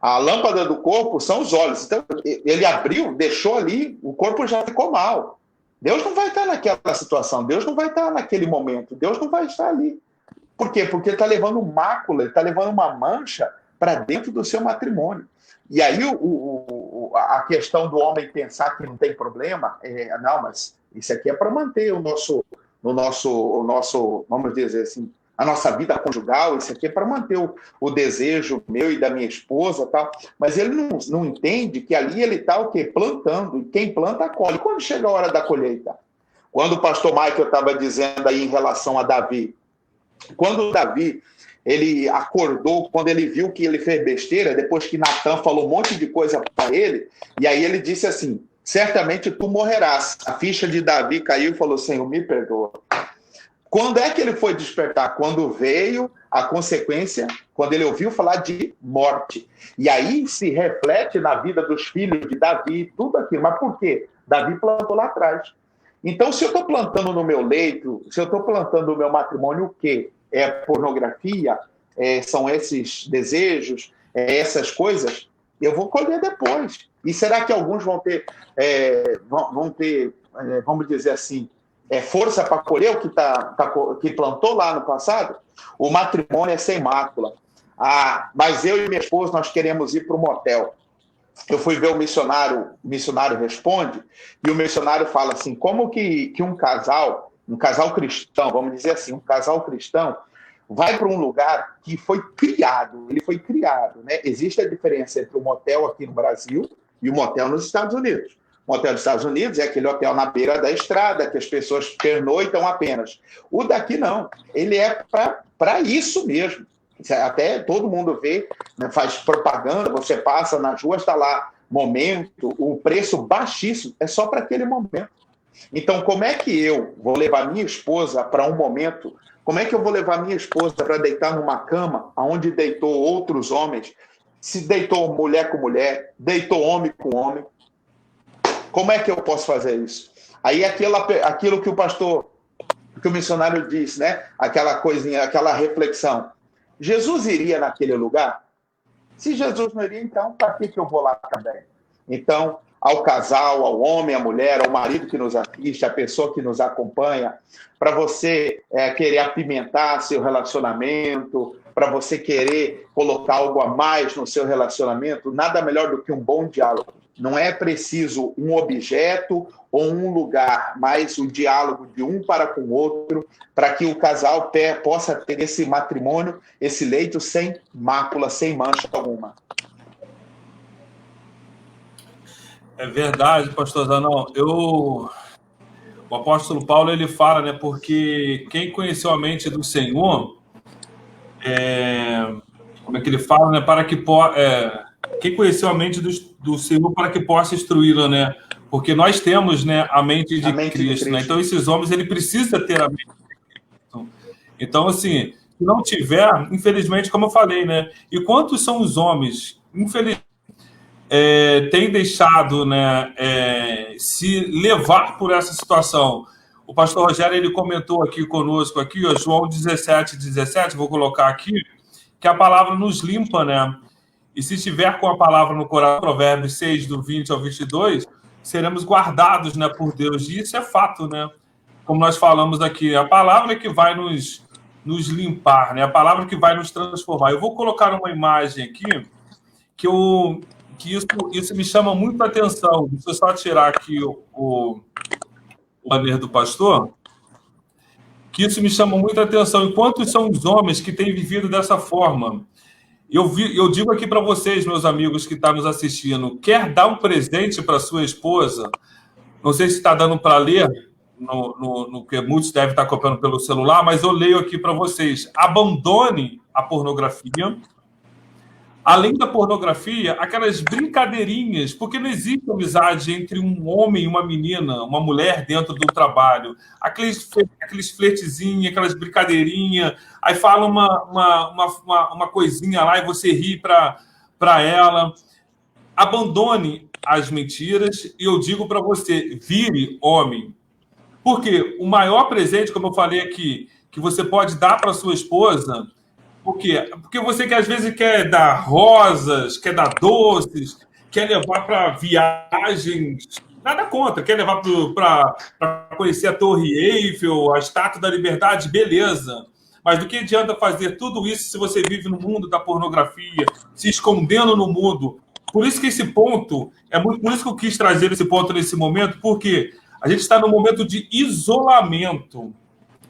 A lâmpada do corpo são os olhos. Então, ele abriu, deixou ali, o corpo já ficou mal. Deus não vai estar naquela situação, Deus não vai estar naquele momento, Deus não vai estar ali. Por quê? Porque ele está levando mácula, ele está levando uma mancha para dentro do seu matrimônio. E aí a questão do homem pensar que não tem problema, não, mas isso aqui é para manter o nosso, vamos dizer assim, a nossa vida conjugal, isso aqui é para manter o desejo meu e da minha esposa, tal. Mas ele não entende que ali ele está o quê? Plantando, e quem planta colhe. Quando chega a hora da colheita? Quando o pastor Michael estava dizendo aí em relação a Davi, quando Davi ele acordou, quando ele viu que ele fez besteira, depois que Natan falou um monte de coisa para ele, e aí ele disse assim, certamente tu morrerás. A ficha de Davi caiu e falou, Senhor, me perdoa. Quando é que ele foi despertar? Quando veio a consequência, quando ele ouviu falar de morte. E aí se reflete na vida dos filhos de Davi, tudo aquilo. Mas por quê? Davi plantou lá atrás. Então, se eu estou plantando no meu leito, se eu estou plantando no meu matrimônio, o quê? É pornografia? São esses desejos? Essas coisas? Eu vou colher depois. E será que alguns vão ter, vamos dizer assim, força para colher o que plantou lá no passado? O matrimônio é sem mácula. Mas eu e minha esposa, nós queremos ir para o motel. Eu fui ver o missionário responde, e o missionário fala assim, como que um casal cristão, vamos dizer assim, um casal cristão, vai para um lugar que foi criado, né? Existe a diferença entre o motel aqui no Brasil e o motel nos Estados Unidos. O motel dos Estados Unidos é aquele hotel na beira da estrada, que as pessoas pernoitam apenas. O daqui não, ele é para isso mesmo. Até todo mundo vê, né, faz propaganda, você passa nas ruas, está lá, momento, o preço baixíssimo, é só para aquele momento. Então, como é que eu vou levar minha esposa para um momento? Como é que eu vou levar minha esposa para deitar numa cama onde deitou outros homens? se deitou mulher com mulher, deitou homem com homem. Como é que eu posso fazer isso? Aí aquilo que o missionário disse, né? Aquela coisinha, aquela reflexão. Jesus iria naquele lugar? Se Jesus não iria, então para que eu vou lá também? Então, ao casal, ao homem, à mulher, ao marido que nos assiste, à pessoa que nos acompanha, para você querer apimentar seu relacionamento, para você querer colocar algo a mais no seu relacionamento, nada melhor do que um bom diálogo. Não é preciso um objeto ou um lugar, mas o diálogo de um para com o outro, para que o casal possa ter esse matrimônio, esse leito sem mácula, sem mancha alguma. É verdade, pastor Zanão. O apóstolo Paulo, ele fala, né? Porque quem conheceu a mente do Senhor, como é que ele fala, né? Quem conheceu a mente do Senhor para que possa instruí-la, né? Porque nós temos, né, a mente de Cristo, né? Então, esses homens, ele precisa ter a mente de Cristo. Então, assim, se não tiver, infelizmente, como eu falei, né? E quantos são os homens, infelizmente, têm deixado, né, se levar por essa situação? O pastor Rogério, ele comentou aqui conosco, aqui, ó, João 17:17, vou colocar aqui, que a palavra nos limpa, né? E se estiver com a palavra no coração, Provérbios 6, do 20 ao 22, seremos guardados, né, por Deus. E isso é fato, né? Como nós falamos aqui, a palavra é que vai nos limpar, né? A palavra que vai nos transformar. Eu vou colocar uma imagem aqui que isso me chama muito a atenção. Deixa eu só tirar aqui o banner do pastor. Que isso me chama muito a atenção. E quantos são os homens que têm vivido dessa forma? Eu digo aqui para vocês, meus amigos que estão nos assistindo, quer dar um presente para sua esposa? Não sei se está dando para ler, no que muitos devem estar copiando pelo celular, mas eu leio aqui para vocês. Abandone a pornografia. Além da pornografia, aquelas brincadeirinhas, porque não existe amizade entre um homem e uma menina, uma mulher dentro do trabalho. Aqueles flertezinhos, aquelas brincadeirinhas, aí fala uma coisinha lá e você ri para ela. Abandone as mentiras e eu digo para você, vire homem. Porque o maior presente, como eu falei aqui, que você pode dar para sua esposa... Por quê? Porque você que às vezes quer dar rosas, quer dar doces, quer levar para viagens, nada contra, quer levar para conhecer a Torre Eiffel, a Estátua da Liberdade, beleza. Mas do que adianta fazer tudo isso se você vive no mundo da pornografia, se escondendo no mundo? Por isso que esse ponto, por isso que eu quis trazer esse ponto nesse momento, porque a gente está num momento de isolamento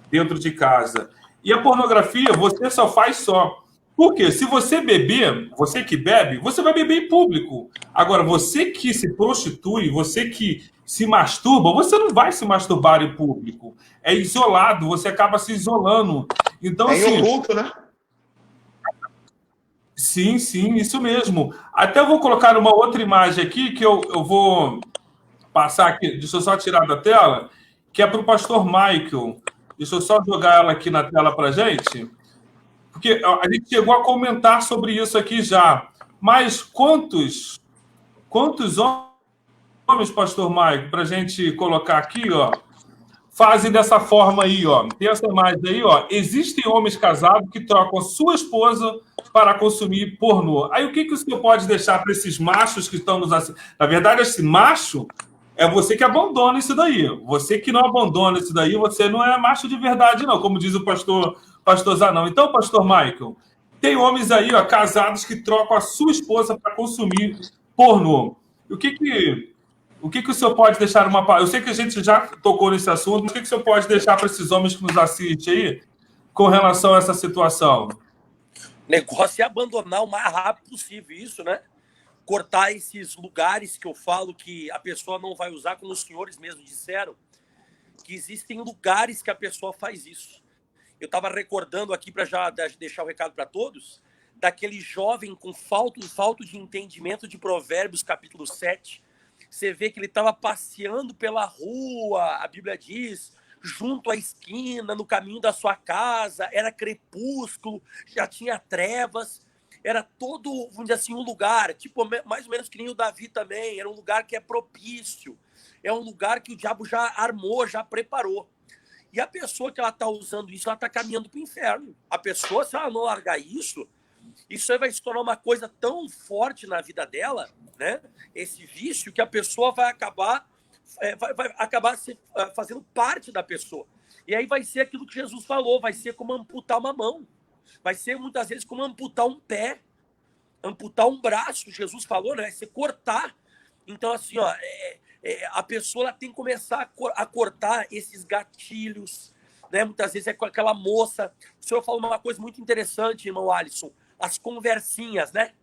dentro de casa. E a pornografia, você só faz só. Por quê? Se você beber, você que bebe, você vai beber em público. Agora, você que se prostitui, você que se masturba, você não vai se masturbar em público. É isolado, você acaba se isolando. Então, assim, oculto, né? Sim, isso mesmo. Até eu vou colocar uma outra imagem aqui, que eu vou passar aqui, deixa eu só tirar da tela, que é para o pastor Michael. Deixa eu só jogar ela aqui na tela para a gente, porque a gente chegou a comentar sobre isso aqui já. Mas quantos homens, pastor Maico, para a gente colocar aqui, ó, fazem dessa forma aí, ó. Tem essa imagem aí, ó. Existem homens casados que trocam a sua esposa para consumir pornô. Aí o que o senhor pode deixar para esses machos que estão nos assistindo? Na verdade, esse macho... é você que abandona isso daí. Você que não abandona isso daí, você não é macho de verdade, não, como diz o pastor Zanão. Então, pastor Michael, tem homens aí, ó, casados que trocam a sua esposa para consumir pornô. O que o senhor pode deixar uma... Eu sei que a gente já tocou nesse assunto, mas o que o senhor pode deixar para esses homens que nos assistem aí com relação a essa situação? O negócio é abandonar o mais rápido possível isso, né? Cortar esses lugares que eu falo que a pessoa não vai usar, como os senhores mesmos disseram, que existem lugares que a pessoa faz isso. Eu estava recordando aqui, para já deixar o recado para todos, daquele jovem com falta de entendimento de Provérbios, capítulo 7. Você vê que ele estava passeando pela rua, a Bíblia diz, junto à esquina, no caminho da sua casa, era crepúsculo, já tinha trevas. era todo, vamos dizer assim, um lugar, tipo, mais ou menos que nem o Davi também, era um lugar que é propício, é um lugar que o diabo já armou, já preparou. E a pessoa que ela está usando isso, ela está caminhando para o inferno. A pessoa, se ela não largar isso aí vai se tornar uma coisa tão forte na vida dela, né? Esse vício, que a pessoa vai acabar fazendo parte da pessoa. E aí vai ser aquilo que Jesus falou, vai ser como amputar uma mão. Vai ser, muitas vezes, como amputar um pé, amputar um braço. Jesus falou, né? Você cortar. Então, assim, ó, a pessoa ela tem que começar a cortar esses gatilhos, né? Muitas vezes é com aquela moça. O senhor falou uma coisa muito interessante, irmão Alisson, as conversinhas, né?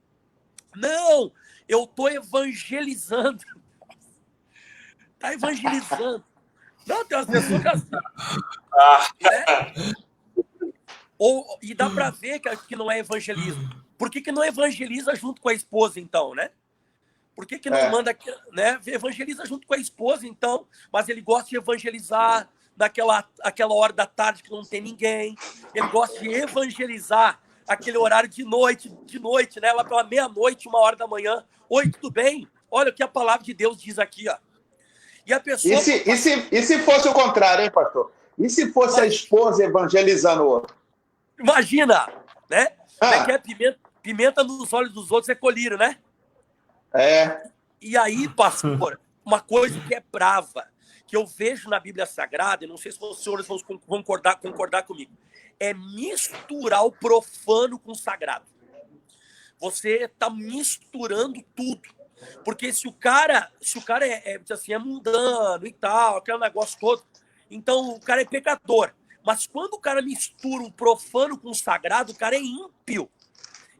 Não, eu tô evangelizando. Tá evangelizando. Não, tem umas pessoas que assim, né? E dá para ver que não é evangelismo. Por que não evangeliza junto com a esposa, então, né? Por que não manda, né? Evangeliza junto com a esposa, então, mas ele gosta de evangelizar aquela hora da tarde que não tem ninguém. Ele gosta de evangelizar aquele horário de noite, né? Lá pela meia-noite, 1h da manhã. Oi, tudo bem? Olha o que a palavra de Deus diz aqui, ó. E a pessoa... E se fosse o contrário, hein, pastor? E se fosse a esposa evangelizando o outro? Imagina, né? Que é pimenta nos olhos dos outros é colírio, né? E aí, pastor, uma coisa que é brava, que eu vejo na Bíblia Sagrada, e não sei se os senhores vão concordar comigo, é misturar o profano com o sagrado. Você está misturando tudo. Porque se o cara é mundano e tal, aquele negócio todo, então o cara é pecador. Mas quando o cara mistura o profano com o sagrado, o cara é ímpio.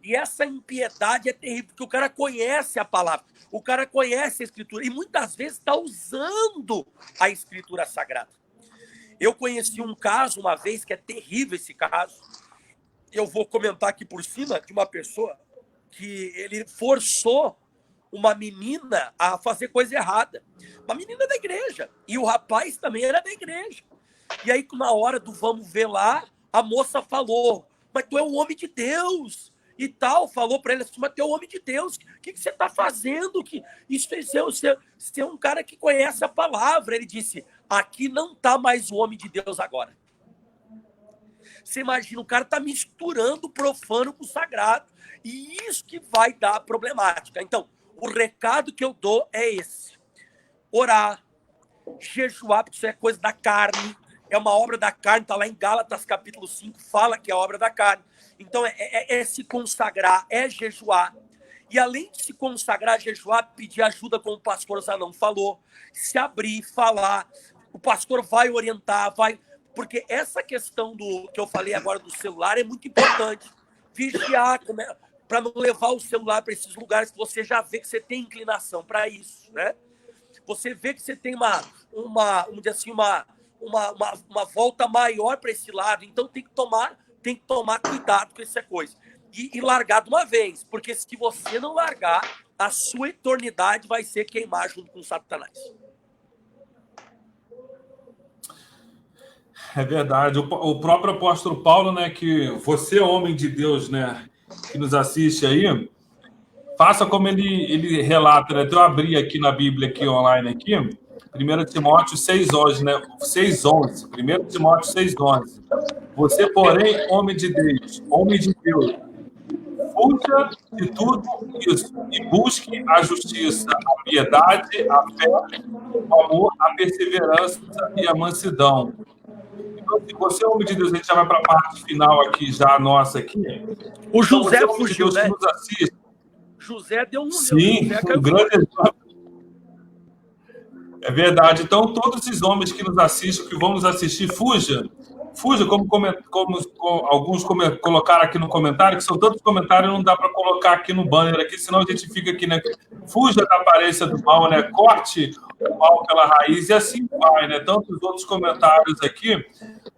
E essa impiedade é terrível, porque o cara conhece a palavra, o cara conhece a Escritura, e muitas vezes está usando a Escritura Sagrada. Eu conheci um caso uma vez, que é terrível esse caso, eu vou comentar aqui por cima, de uma pessoa que ele forçou uma menina a fazer coisa errada. Uma menina da igreja. E o rapaz também era da igreja. E aí, na hora do vamos ver lá, a moça falou, mas tu é um homem de Deus. E tal, falou para ele assim, mas tu é um homem de Deus. O que você está fazendo? Você é um cara que conhece a palavra. Ele disse, aqui não está mais o homem de Deus agora. Você imagina, o cara está misturando o profano com o sagrado. E isso que vai dar problemática. Então, o recado que eu dou é esse. Orar, jejuar, porque isso é coisa da carne. É uma obra da carne, está lá em Gálatas capítulo 5, fala que é obra da carne. Então, é se consagrar, é jejuar. E além de se consagrar, jejuar, pedir ajuda, como o pastor Zanão falou, se abrir, falar. O pastor vai orientar, vai... Porque essa questão que eu falei agora do celular é muito importante. Vigiar, para não levar o celular para esses lugares que você já vê que você tem inclinação para isso, né? Você vê que você tem vamos dizer assim, uma volta maior para esse lado, então tem que tomar cuidado com essa coisa. E largar de uma vez, porque se você não largar, a sua eternidade vai ser queimar junto com Satanás. É verdade. O próprio apóstolo Paulo, né, que você, homem de Deus, né, que nos assiste aí, faça como ele relata, né? Então, eu abri aqui na Bíblia, aqui online, aqui, 1 Timóteo 6,11, né? 6,11. 1 Timóteo 6,11. Você, porém, homem de Deus, fuja de tudo isso e busque a justiça, a piedade, a fé, o amor, a perseverança e a mansidão. Então, se você é homem de Deus, a gente já vai para a parte final aqui, já nossa aqui. O José então, fugiu, Deus, né? que nos assiste. José deu um... Sim, um grande exemplo. É verdade. Então, todos esses homens que nos assistem, que vão nos assistir, fuja, como alguns colocaram aqui no comentário, que são tantos comentários, não dá para colocar aqui no banner, aqui, senão a gente fica aqui, né? Fuja da aparência do mal, né? Corte o mal pela raiz, e assim vai, né? Tantos outros comentários aqui.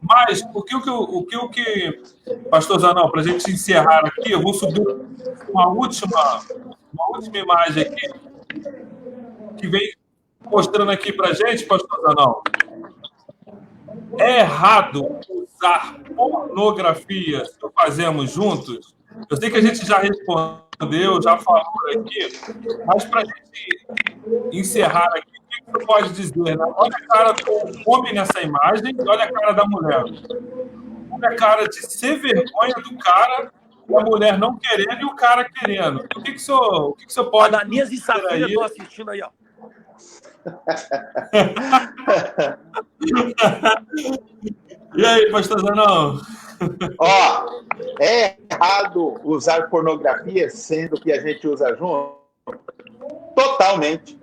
Mas, o que Pastor Zanão, para a gente encerrar aqui, eu vou subir uma última imagem aqui, que vem mostrando aqui para a gente, pastor Zanão. É errado usar pornografia se fazemos juntos? Eu sei que a gente já respondeu, já falou aqui, mas para a gente encerrar aqui, o que você pode dizer? Né? Olha a cara do homem nessa imagem e olha a cara da mulher. Olha a cara de ser vergonha do cara, e a mulher não querendo e o cara querendo. O que o senhor pode Ananias e dizer Safira aí? estão assistindo aí, ó. E aí, pastor Zanão? Ó, é errado usar pornografia sendo que a gente usa junto? Totalmente.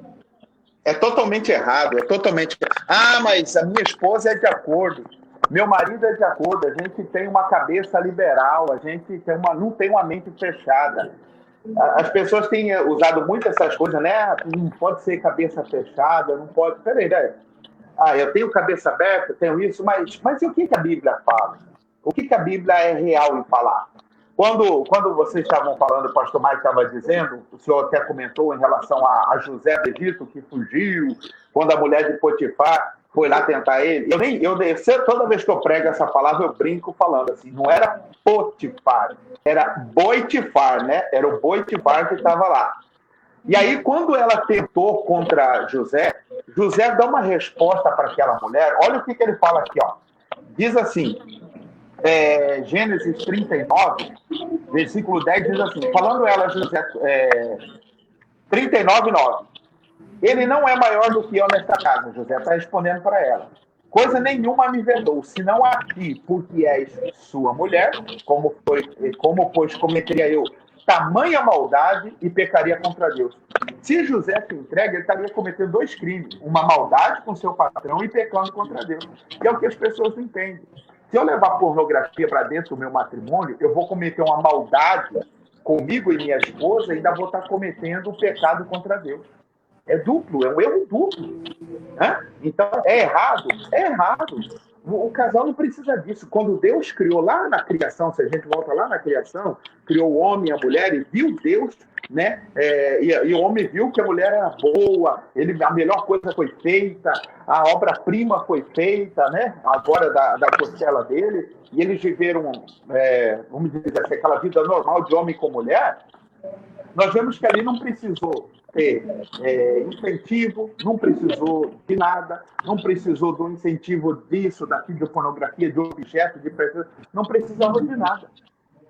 É totalmente errado, é totalmente... Ah, mas a minha esposa é de acordo, meu marido é de acordo, a gente tem uma cabeça liberal, a gente tem não tem uma mente fechada. As pessoas têm usado muito essas coisas, né? Não pode ser cabeça fechada, não pode... Peraí, né? Ah, eu tenho cabeça aberta, tenho isso, mas e o que a Bíblia fala? O que a Bíblia é real em falar? Quando vocês estavam falando, o pastor Mike estava dizendo, o senhor até comentou em relação a José do Egito, que fugiu, quando a mulher de Potifar foi lá tentar ele. Toda vez que eu prego essa palavra, eu brinco falando assim, não era Potifar, era Boitifar, né? Era o Boitifar que estava lá. E aí, quando ela tentou contra José, José dá uma resposta para aquela mulher. Olha o que ele fala aqui, ó. Diz assim, Gênesis 39, versículo 10, diz assim, falando ela, José, 39:9. Ele não é maior do que eu nesta casa, José está respondendo para ela. Coisa nenhuma me vedou, senão aqui, porque és sua mulher, como pois cometeria eu tamanha maldade e pecaria contra Deus. Se José se entrega, ele estaria cometendo 2 crimes, uma maldade com seu patrão e pecando contra Deus. Que é o que as pessoas não entendem. Se eu levar pornografia para dentro do meu matrimônio, eu vou cometer uma maldade comigo e minha esposa e ainda vou estar cometendo um pecado contra Deus. É duplo, é um erro duplo. Né? Então, é errado? É errado. O casal não precisa disso. Quando Deus criou lá na criação, se a gente volta lá na criação, criou o homem e a mulher e viu Deus, né? E o homem viu que a mulher era boa, a melhor coisa foi feita, a obra-prima foi feita, né? Agora da costela dele, e eles viveram, vamos dizer assim, aquela vida normal de homem com mulher. Nós vemos que ali não precisou ter incentivo, não precisou de nada, não precisou do incentivo disso, daquilo, de pornografia, de objeto, de pessoa, não precisava de nada.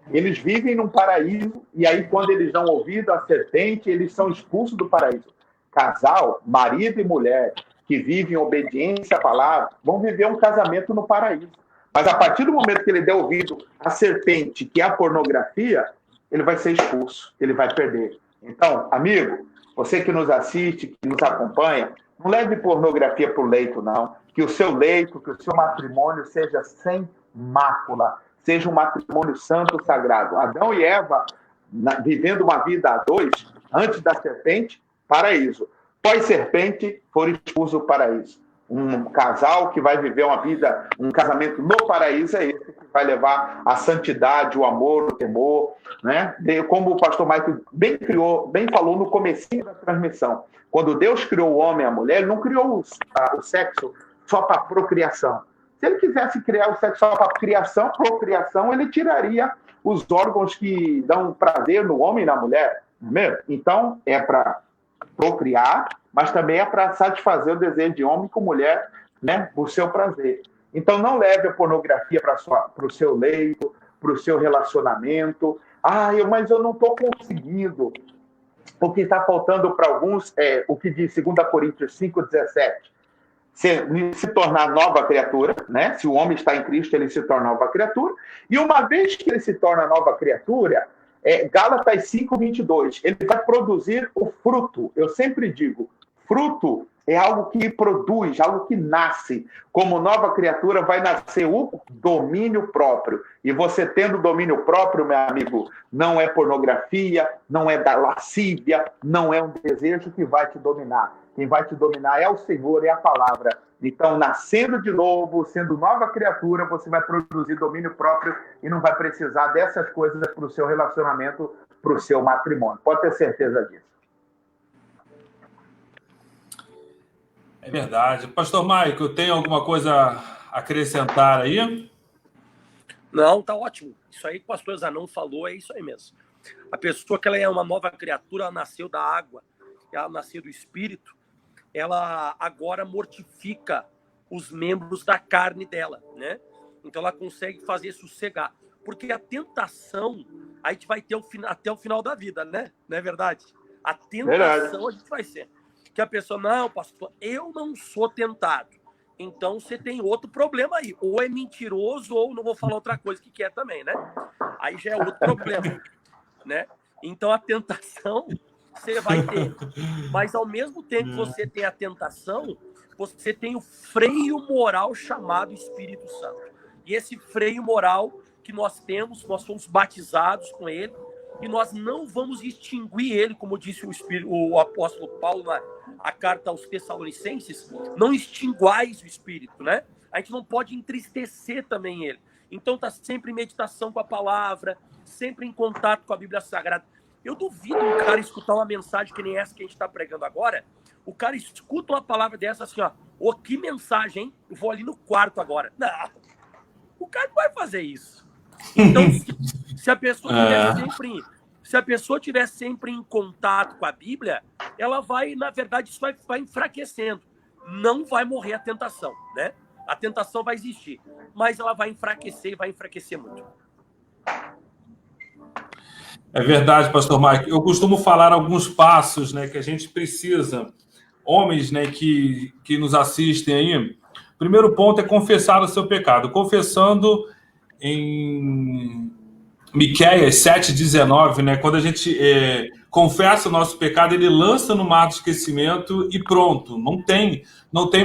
Eles vivem num paraíso, e aí quando eles dão ouvido à serpente, eles são expulsos do paraíso. Casal, marido e mulher, que vivem em obediência à palavra, vão viver um casamento no paraíso. Mas a partir do momento que ele der ouvido à serpente, que é a pornografia, ele vai ser expulso, ele vai perder. Então, amigo, você que nos assiste, que nos acompanha, não leve pornografia para o leito, não. Que o seu leito, que o seu matrimônio seja sem mácula, seja um matrimônio santo, sagrado. Adão e Eva, vivendo uma vida a 2, antes da serpente, paraíso. Pós-serpente, foram expulsos do paraíso. Um casal que vai viver uma vida, um casamento no paraíso é esse que vai levar a santidade, o amor, o temor, né? Como o pastor Michael bem falou no comecinho da transmissão, quando Deus criou o homem e a mulher, ele não criou o sexo só para procriação. Se ele quisesse criar o sexo só para procriação, ele tiraria os órgãos que dão prazer no homem e na mulher, não é mesmo? Então, é para procriar, mas também é para satisfazer o desejo de homem com mulher, né, por seu prazer. Então, não leve a pornografia para o seu leito, para o seu relacionamento. Mas eu não estou conseguindo. O que está faltando para alguns é o que diz 2 Coríntios 5,17. Se tornar nova criatura, né? Se o homem está em Cristo, ele se torna nova criatura. E uma vez que ele se torna nova criatura, Gálatas 5:22, ele vai produzir o fruto. Eu sempre digo, fruto é algo que produz, algo que nasce. Como nova criatura, vai nascer o domínio próprio. E você tendo domínio próprio, meu amigo, não é pornografia, não é da lascívia, não é um desejo que vai te dominar. Quem vai te dominar é o Senhor, é a palavra. Então, nascendo de novo, sendo nova criatura, você vai produzir domínio próprio e não vai precisar dessas coisas para o seu relacionamento, para o seu matrimônio. Pode ter certeza disso. É verdade. Pastor Maico, tem alguma coisa a acrescentar aí? Não, tá ótimo. Isso aí que o pastor Zanon falou, é isso aí mesmo. A pessoa que ela é uma nova criatura, ela nasceu da água, ela nasceu do Espírito, ela agora mortifica os membros da carne dela, né? Então ela consegue fazer sossegar. Porque a tentação, a gente vai ter até o final da vida, né? Não é verdade? A tentação a gente vai ser. Que a pessoa, não, pastor, eu não sou tentado. Então você tem outro problema aí. Ou é mentiroso, ou não vou falar outra coisa que é também, né? Aí já é outro problema, né? Então a tentação você vai ter. Mas ao mesmo tempo que você tem a tentação, você tem o freio moral chamado Espírito Santo. E esse freio moral que nós temos, nós fomos batizados com ele, e nós não vamos extinguir ele, como disse o apóstolo Paulo na carta aos Tessalonicenses, não extinguais o Espírito, né? A gente não pode entristecer também ele. Então tá sempre em meditação com a palavra, sempre em contato com a Bíblia Sagrada. Eu duvido um cara escutar uma mensagem que nem essa que a gente está pregando agora. O cara escuta uma palavra dessa assim, ó, ô, que mensagem, hein? Eu vou ali no quarto agora. Não, o cara não vai fazer isso. Então, se a pessoa tiver sempre em contato com a Bíblia, ela vai, na verdade, isso vai enfraquecendo. Não vai morrer a tentação, né? A tentação vai existir, mas ela vai enfraquecer e vai enfraquecer muito. É verdade, pastor Mike. Eu costumo falar alguns passos, né, que a gente precisa, homens, né, que nos assistem aí. O primeiro ponto é confessar o seu pecado. Confessando em Miqueias 7,19, né, quando a gente confessa o nosso pecado, ele lança no mar do esquecimento e pronto, não tem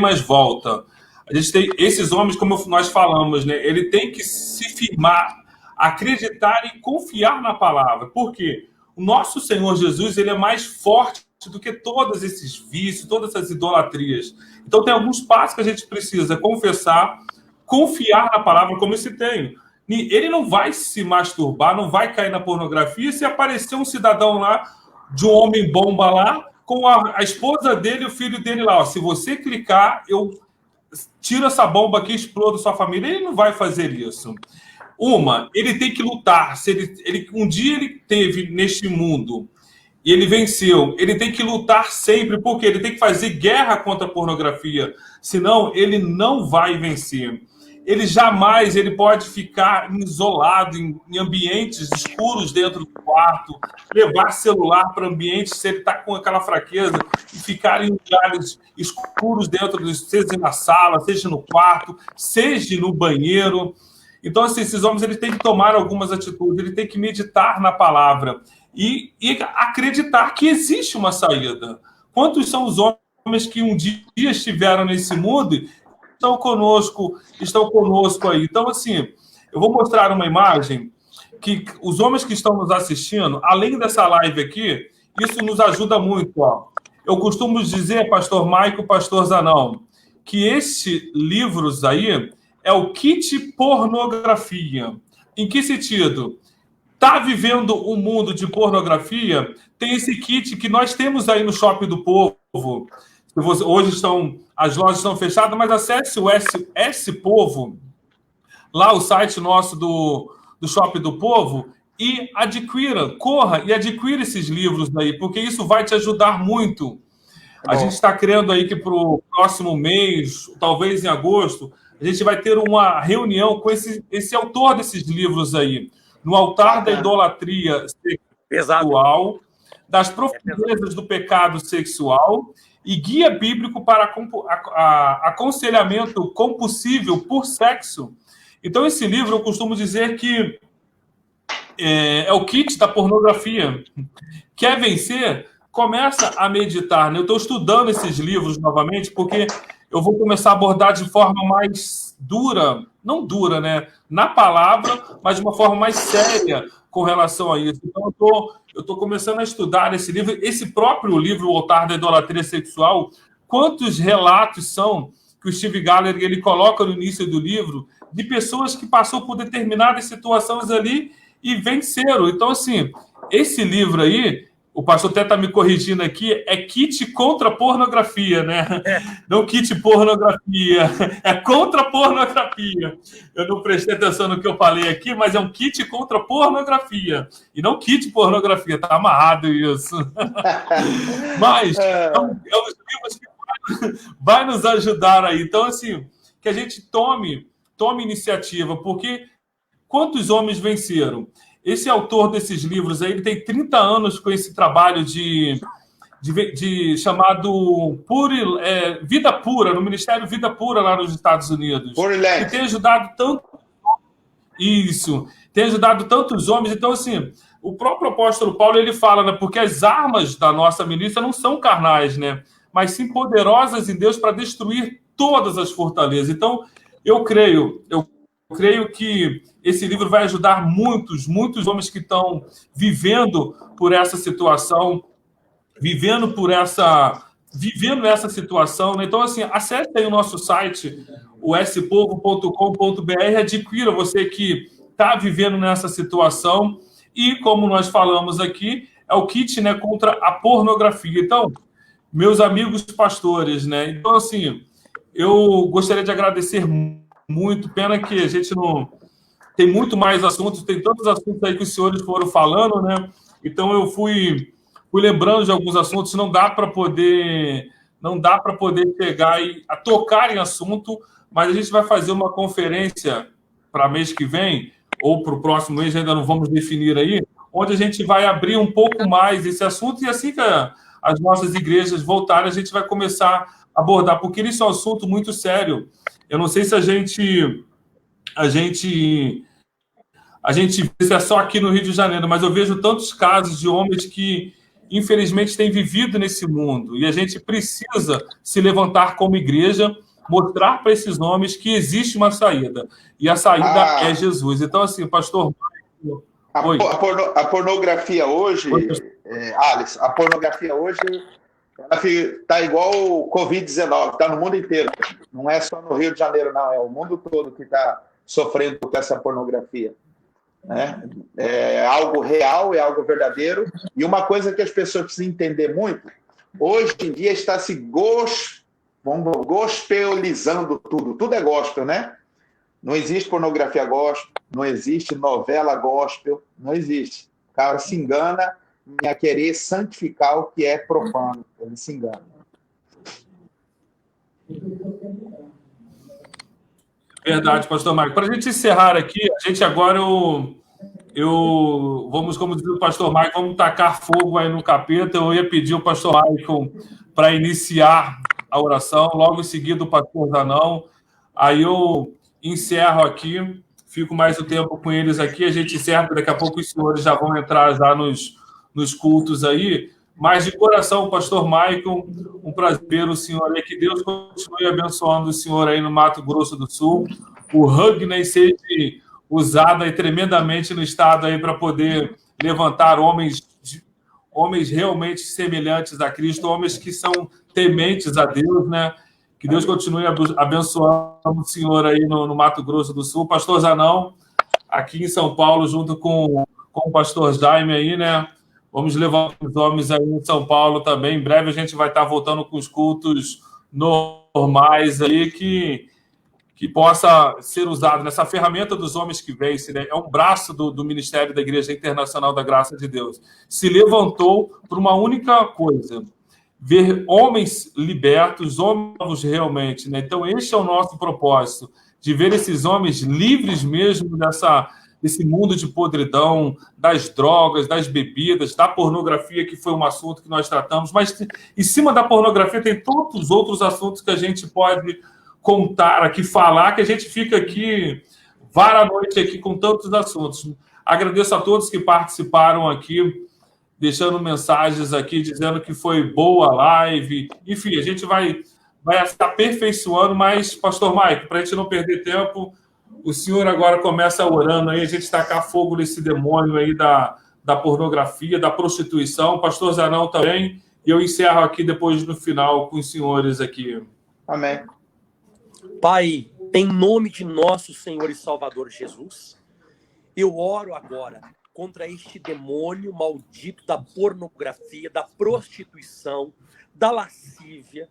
mais volta. A gente tem esses homens, como nós falamos, né, ele tem que se firmar, acreditar e confiar na palavra. Por quê? O nosso Senhor Jesus, ele é mais forte do que todos esses vícios, todas essas idolatrias. Então tem alguns passos que a gente precisa confessar, confiar na palavra, como eu citei. Ele não vai se masturbar, não vai cair na pornografia se aparecer um cidadão lá, de um homem bomba lá, com a esposa dele e o filho dele lá. Ó, se você clicar, eu tiro essa bomba aqui e explodo sua família. Ele não vai fazer isso. Ele tem que lutar. Um dia ele teve neste mundo e ele venceu. Ele tem que lutar sempre, porque ele tem que fazer guerra contra a pornografia. Senão, ele não vai vencer. Ele pode ficar isolado em ambientes escuros dentro do quarto, levar celular para ambientes, se ele está com aquela fraqueza, e ficar em lugares escuros dentro, seja na sala, seja no quarto, seja no banheiro. Então, assim, esses homens eles têm que tomar algumas atitudes, ele tem que meditar na palavra e acreditar que existe uma saída. Quantos são os homens que um dia estiveram nesse mundo e estão conosco aí? Então, assim, eu vou mostrar uma imagem que os homens que estão nos assistindo, além dessa live aqui, isso nos ajuda muito. Ó. Eu costumo dizer, pastor Maico, pastor Zanão, que esses livros aí é o kit pornografia. Em que sentido? Está vivendo um mundo de pornografia? Tem esse kit que nós temos aí no Shopping do Povo. Hoje as lojas estão fechadas, mas acesse o S Povo, lá o site nosso do Shopping do Povo, e corra e adquira esses livros aí, porque isso vai te ajudar muito. A gente está querendo aí que para o próximo mês, talvez em agosto, a gente vai ter uma reunião com esse autor desses livros aí, no altar da idolatria sexual, das profundezas do pecado sexual e guia bíblico para aconselhamento compulsível por sexo. Então, esse livro, eu costumo dizer que é o kit da pornografia. Quer vencer? Começa a meditar. Né? Eu estou estudando esses livros novamente porque eu vou começar a abordar de forma mais dura, não dura, né? Na palavra, mas de uma forma mais séria com relação a isso. Então, eu estou começando a estudar esse livro. Esse próprio livro, O Altar da Idolatria Sexual, quantos relatos são que o Steve Gallagher ele coloca no início do livro de pessoas que passou por determinadas situações ali e venceram. Então, assim, esse livro aí, o pastor até está me corrigindo aqui, é kit contra pornografia, né? Não kit pornografia, é contra pornografia. Eu não prestei atenção no que eu falei aqui, mas é um kit contra pornografia. E não kit pornografia, está amarrado isso. Mas é os livros que vai nos ajudar aí. Então, assim, que a gente tome iniciativa, porque quantos homens venceram? Esse autor desses livros aí, ele tem 30 anos com esse trabalho de chamado Vida Pura, no Ministério Vida Pura lá nos Estados Unidos. E tem ajudado tanto... Isso. Tem ajudado tantos homens. Então, assim, o próprio apóstolo Paulo, ele fala, né? Porque as armas da nossa milícia não são carnais, né? Mas sim poderosas em Deus para destruir todas as fortalezas. Então, eu creio que esse livro vai ajudar muitos homens que estão vivendo por essa situação, vivendo essa situação, né? Então, assim, acesse aí o nosso site, o spovo.com.br, adquira, você que está vivendo nessa situação, e como nós falamos aqui, é o kit, né, contra a pornografia. Então, meus amigos pastores, né? Então, assim, eu gostaria de agradecer muito, pena que a gente não tem muito mais assuntos, tem tantos assuntos aí que os senhores foram falando, né? Então eu fui lembrando de alguns assuntos, não dá para poder chegar a tocar em assunto, mas a gente vai fazer uma conferência para mês que vem, ou para o próximo mês, ainda não vamos definir aí, onde a gente vai abrir um pouco mais esse assunto, e assim que as nossas igrejas voltarem, a gente vai começar a abordar, porque isso é um assunto muito sério. Eu não sei se a gente vê se é só aqui no Rio de Janeiro, mas eu vejo tantos casos de homens que, infelizmente, têm vivido nesse mundo. E a gente precisa se levantar como igreja, mostrar para esses homens que existe uma saída. E a saída é Jesus. Então, assim, pastor... A pornografia hoje, Alice, a pornografia hoje... Ela está igual o Covid-19, está no mundo inteiro. Não é só no Rio de Janeiro, não. É o mundo todo que está sofrendo com essa pornografia. Né? É algo real, é algo verdadeiro. E uma coisa que as pessoas precisam entender muito, hoje em dia está se gospelizando tudo. Tudo é gospel, né? Não existe pornografia gospel, não existe novela gospel, não existe. O cara se engana a querer santificar o que é profano. Ele se engana. Verdade, pastor Marco. Para a gente encerrar aqui, a gente agora, vamos, como diz o pastor Marco, vamos tacar fogo aí no capeta. Eu ia pedir ao pastor Marco para iniciar a oração, logo em seguida o pastor Zanão. Aí eu encerro aqui, fico mais o tempo com eles aqui, a gente encerra, daqui a pouco os senhores já vão entrar já nos cultos aí, mas de coração, pastor Michael, um prazer ver o senhor aí, que Deus continue abençoando o senhor aí no Mato Grosso do Sul, o Rugner seja usado aí tremendamente no estado aí para poder levantar homens realmente semelhantes a Cristo, homens que são tementes a Deus, né? Que Deus continue abençoando o senhor aí no Mato Grosso do Sul. Pastor Zanão, aqui em São Paulo, junto com o pastor Jaime aí, né? Vamos levar os homens aí em São Paulo também. Em breve a gente vai estar voltando com os cultos normais aí, que possa ser usado nessa ferramenta dos homens que vencem, né? É um braço do Ministério da Igreja Internacional da Graça de Deus. Se levantou por uma única coisa: ver homens libertos, homens realmente, né? Então, este é o nosso propósito, de ver esses homens livres mesmo desse mundo de podridão, das drogas, das bebidas, da pornografia, que foi um assunto que nós tratamos, mas em cima da pornografia tem tantos outros assuntos que a gente pode contar aqui, falar, que a gente fica aqui vara a noite aqui com tantos assuntos. Agradeço a todos que participaram aqui, deixando mensagens aqui, dizendo que foi boa a live. Enfim, a gente vai se aperfeiçoando, mas, pastor Mike, para a gente não perder tempo, o senhor agora começa orando aí, a gente tacar fogo nesse demônio aí da pornografia, da prostituição. Pastor Zanão também. E eu encerro aqui depois, no final, com os senhores aqui. Amém. Pai, em nome de nosso Senhor e Salvador Jesus, eu oro agora contra este demônio maldito da pornografia, da prostituição, da lascívia,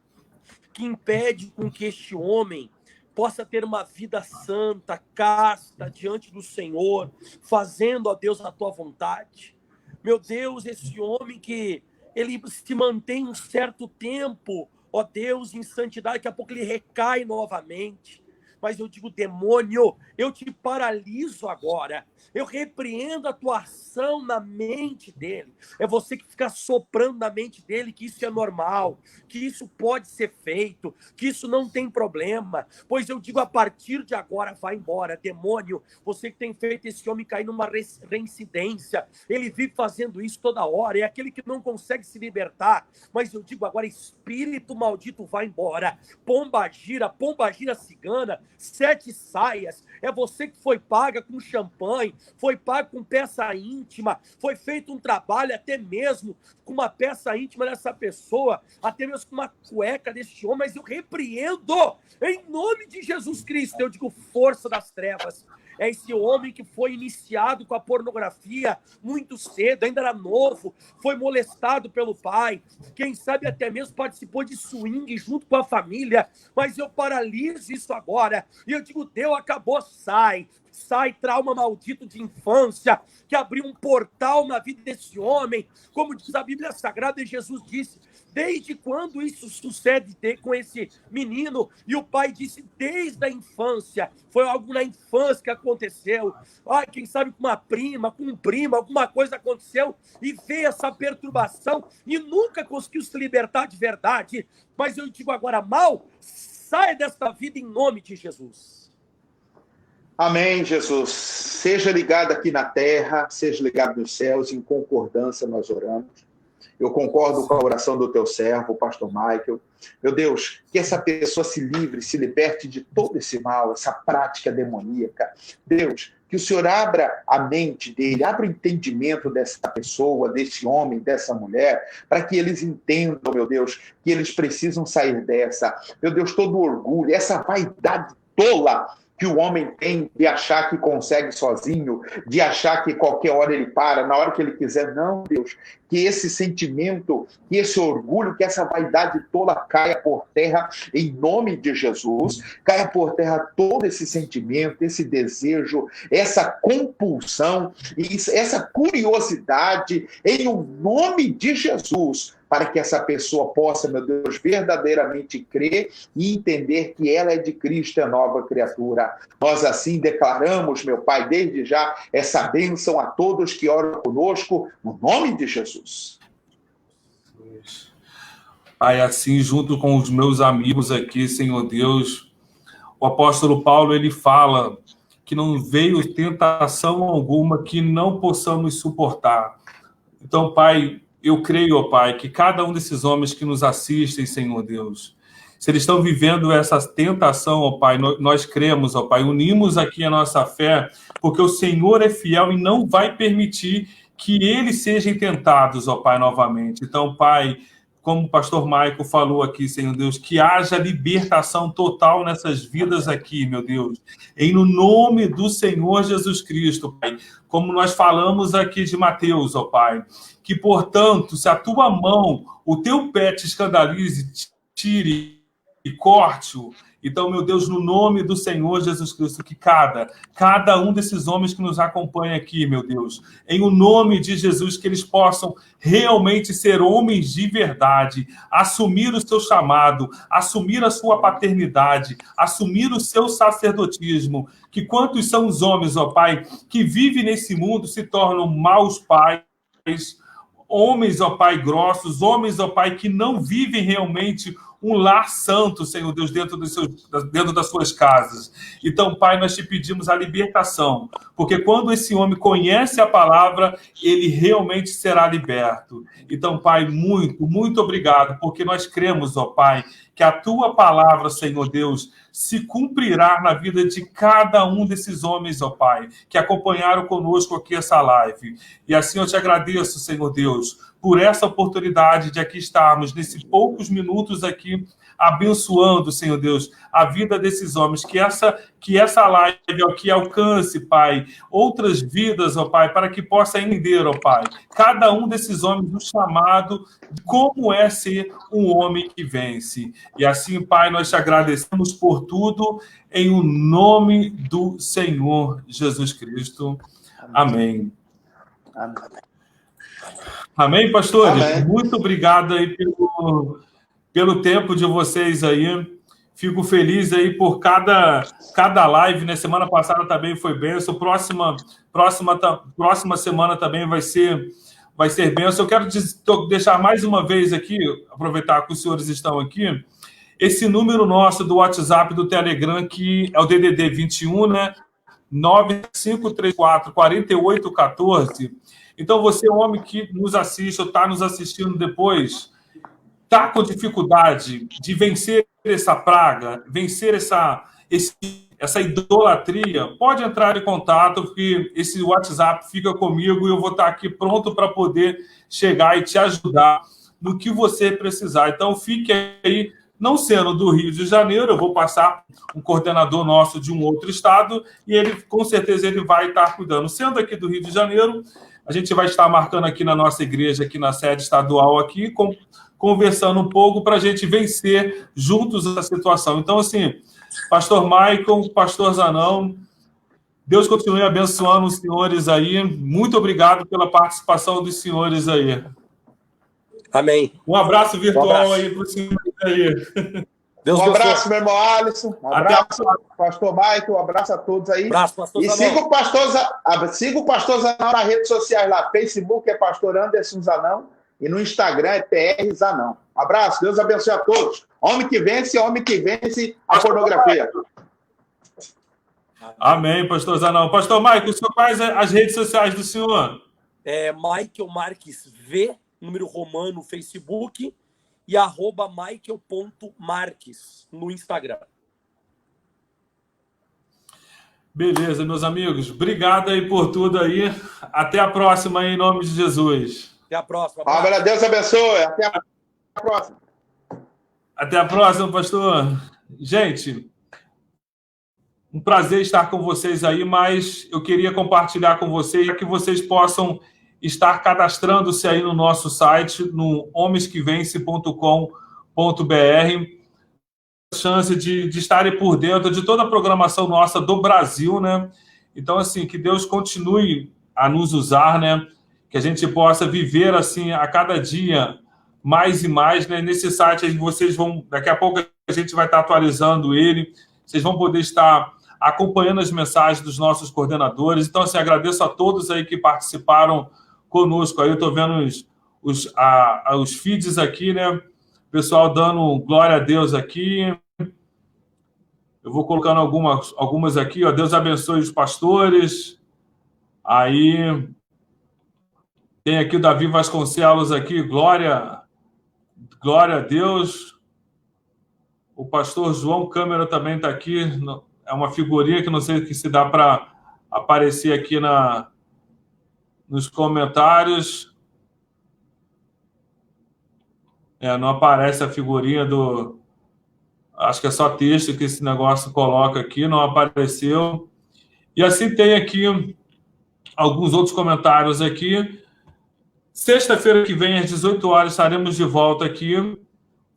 que impede com que este homem possa ter uma vida santa, casta, diante do Senhor, fazendo, ó Deus, a tua vontade. Meu Deus, esse homem que ele se mantém um certo tempo, ó Deus, em santidade, daqui a pouco ele recai novamente. Mas eu digo, demônio, eu te paraliso agora. Eu repreendo a tua ação na mente dele. É você que fica soprando na mente dele que isso é normal, que isso pode ser feito, que isso não tem problema. Pois eu digo, a partir de agora, vai embora. Demônio, você que tem feito esse homem cair numa reincidência. Ele vive fazendo isso toda hora. É aquele que não consegue se libertar. Mas eu digo agora, espírito maldito, vai embora. Pomba gira cigana, 7 saias, é você que foi paga com champanhe, foi paga com peça íntima, foi feito um trabalho até mesmo com uma peça íntima dessa pessoa, até mesmo com uma cueca desse homem, mas eu repreendo, em nome de Jesus Cristo, eu digo força das trevas. É esse homem que foi iniciado com a pornografia muito cedo, ainda era novo, foi molestado pelo pai, quem sabe até mesmo participou de swing junto com a família, mas eu paraliso isso agora, e eu digo, Deus, acabou, sai, trauma maldito de infância, que abriu um portal na vida desse homem, como diz a Bíblia Sagrada, e Jesus disse, desde quando isso sucede com esse menino? E o pai disse, desde a infância, foi algo na infância que aconteceu, quem sabe com uma prima, com um primo, alguma coisa aconteceu, e veio essa perturbação, e nunca conseguiu se libertar de verdade, mas eu digo agora, mal, saia desta vida em nome de Jesus. Amém, Jesus. Seja ligado aqui na terra, seja ligado nos céus, em concordância nós oramos. Eu concordo com a oração do teu servo, o pastor Michael. Meu Deus, que essa pessoa se livre, se liberte de todo esse mal, essa prática demoníaca. Deus, que o Senhor abra a mente dele, abra o entendimento dessa pessoa, desse homem, dessa mulher, para que eles entendam, meu Deus, que eles precisam sair dessa. Meu Deus, todo o orgulho, essa vaidade tola que o homem tem de achar que consegue sozinho, de achar que qualquer hora ele para, na hora que ele quiser. Não, Deus, que esse sentimento, que esse orgulho, que essa vaidade toda caia por terra em nome de Jesus, caia por terra todo esse sentimento, esse desejo, essa compulsão, essa curiosidade em o nome de Jesus, para que essa pessoa possa, meu Deus, verdadeiramente crer e entender que ela é de Cristo, é nova criatura. Nós assim declaramos, meu Pai, desde já, essa bênção a todos que oram conosco, no nome de Jesus. Pai, assim, junto com os meus amigos aqui, Senhor Deus, o apóstolo Paulo, ele fala que não veio tentação alguma que não possamos suportar. Então, Pai, eu creio, ó Pai, que cada um desses homens que nos assistem, Senhor Deus, se eles estão vivendo essa tentação, ó Pai, nós cremos, ó Pai, unimos aqui a nossa fé, porque o Senhor é fiel e não vai permitir que eles sejam tentados, ó Pai, novamente. Então, Pai, como o pastor Michael falou aqui, Senhor Deus, que haja libertação total nessas vidas aqui, meu Deus, em no nome do Senhor Jesus Cristo, Pai, como nós falamos aqui de Mateus, ó Pai, que, portanto, se a tua mão, o teu pé te escandalize, tire e corte-o. Então, meu Deus, no nome do Senhor Jesus Cristo, que cada um desses homens que nos acompanha aqui, meu Deus, em o nome de Jesus, que eles possam realmente ser homens de verdade, assumir o seu chamado, assumir a sua paternidade, assumir o seu sacerdotismo, que quantos são os homens, ó Pai, que vivem nesse mundo se tornam maus pais, homens, ó Pai, grossos, homens, ó Pai, que não vivem realmente um lar santo, Senhor Deus, dentro das suas casas. Então, Pai, nós te pedimos a libertação, porque quando esse homem conhece a palavra, ele realmente será liberto. Então, Pai, muito, muito obrigado, porque nós cremos, ó Pai, que a tua palavra, Senhor Deus, se cumprirá na vida de cada um desses homens, ó Pai, que acompanharam conosco aqui essa live. E assim eu te agradeço, Senhor Deus, por essa oportunidade de aqui estarmos, nesses poucos minutos aqui, abençoando, Senhor Deus, a vida desses homens, que essa live aqui alcance, Pai, outras vidas, ó Pai, para que possa entender, ó Pai, cada um desses homens, o chamado de como é ser um homem que vence. E assim, Pai, nós te agradecemos por tudo, em o nome do Senhor Jesus Cristo. Amém. Amém. Amém, pastores? Amém. Muito obrigado aí pelo tempo de vocês aí. Fico feliz aí por cada live, né? Semana passada também foi bênção. Próxima semana também vai ser bênção. Eu quero deixar mais uma vez aqui, aproveitar que os senhores estão aqui, esse número nosso do WhatsApp, do Telegram, que é o DDD 21, né? 9534 4814. Então, você, homem que nos assiste ou está nos assistindo depois, está com dificuldade de vencer essa praga, vencer essa idolatria, pode entrar em contato, porque esse WhatsApp fica comigo e eu vou estar aqui pronto para poder chegar e te ajudar no que você precisar. Então, fique aí, não sendo do Rio de Janeiro, eu vou passar um coordenador nosso de um outro estado e ele, com certeza, ele vai estar cuidando. Sendo aqui do Rio de Janeiro, a gente vai estar marcando aqui na nossa igreja, aqui na sede estadual, aqui, conversando um pouco para a gente vencer juntos essa situação. Então, assim, pastor Michael, pastor Zanão, Deus continue abençoando os senhores aí. Muito obrigado pela participação dos senhores aí. Amém. Um abraço virtual aí para os senhores aí. Deus um abraço, meu irmão Alisson. Um abraço, pastor Michael. Um abraço a todos aí. Abraço, pastor e siga o pastor Zanão nas redes sociais lá. Facebook é pastor Anderson Zanão e no Instagram é PR Zanão. Um abraço, Deus abençoe a todos. Homem que vence a pornografia. Amém, pastor Zanão. Pastor Michael, o senhor quais as redes sociais do senhor? Michael Marques V, número romano no Facebook, e @michael.marques no Instagram. Beleza, meus amigos. Obrigado aí por tudo aí. Até a próxima, em nome de Jesus. Até a próxima. Deus abençoe. Até a próxima. Até a próxima, pastor. Gente, um prazer estar com vocês aí, mas eu queria compartilhar com vocês para que vocês possam estar cadastrando-se aí no nosso site, no homensquevence.com.br, chance de estarem por dentro de toda a programação nossa do Brasil, né? Então, assim, que Deus continue a nos usar, né? Que a gente possa viver, assim, a cada dia mais e mais, né? Nesse site, vocês vão... Daqui a pouco a gente vai estar atualizando ele. Vocês vão poder estar acompanhando as mensagens dos nossos coordenadores. Então, assim, agradeço a todos aí que participaram conosco. Aí eu estou vendo os feeds aqui, né? O pessoal dando glória a Deus aqui. Eu vou colocando algumas aqui, ó. Deus abençoe os pastores. Aí tem aqui o Davi Vasconcelos aqui, glória a Deus. O pastor João Câmara também está aqui. É uma figurinha que não sei se dá para aparecer aqui nos comentários. Não aparece a figurinha do... Acho que é só texto que esse negócio coloca aqui, não apareceu. E assim tem aqui alguns outros comentários aqui. Sexta-feira que vem, às 18 horas, estaremos de volta aqui.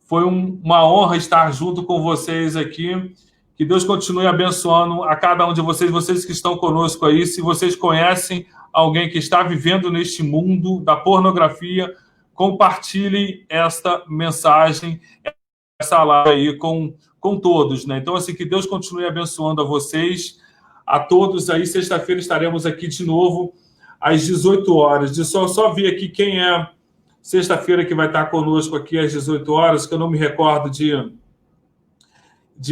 Foi uma honra estar junto com vocês aqui. Que Deus continue abençoando a cada um de vocês que estão conosco aí. Se vocês conhecem alguém que está vivendo neste mundo da pornografia, compartilhem esta mensagem, essa live aí com todos, né? Então, assim, que Deus continue abençoando a vocês, a todos aí. Sexta-feira estaremos aqui de novo às 18 horas. Só ver aqui quem é sexta-feira que vai estar conosco aqui às 18 horas, que eu não me recordo de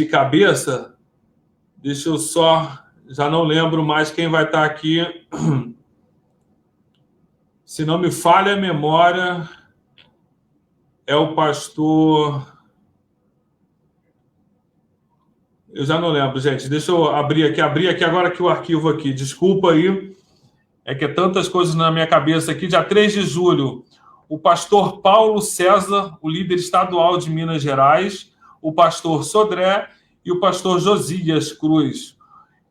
cabeça. Deixa eu já não lembro mais quem vai estar aqui. Se não me falha a memória, é o pastor Eu já não lembro, gente. Deixa eu abrir aqui agora que o arquivo aqui. Desculpa aí. É que é tantas coisas na minha cabeça aqui. Dia 3 de julho, o pastor Paulo César, o líder estadual de Minas Gerais, o pastor Sodré e o pastor Josias Cruz.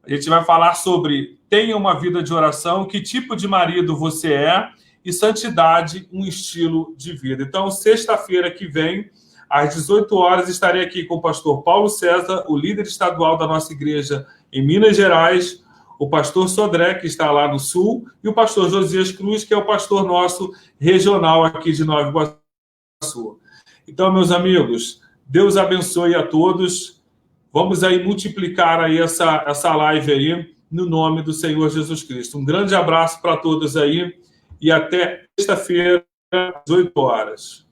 A gente vai falar sobre tenha uma vida de oração, que tipo de marido você é e santidade, um estilo de vida. Então, sexta-feira que vem, às 18 horas, estarei aqui com o pastor Paulo César, o líder estadual da nossa igreja em Minas Gerais, o pastor Sodré, que está lá no Sul, e o pastor Josias Cruz, que é o pastor nosso regional aqui de Nova Iguaçu. Então, meus amigos, Deus abençoe a todos. Vamos aí multiplicar aí essa live aí, no nome do Senhor Jesus Cristo. Um grande abraço para todos aí e até sexta-feira, às 8 horas.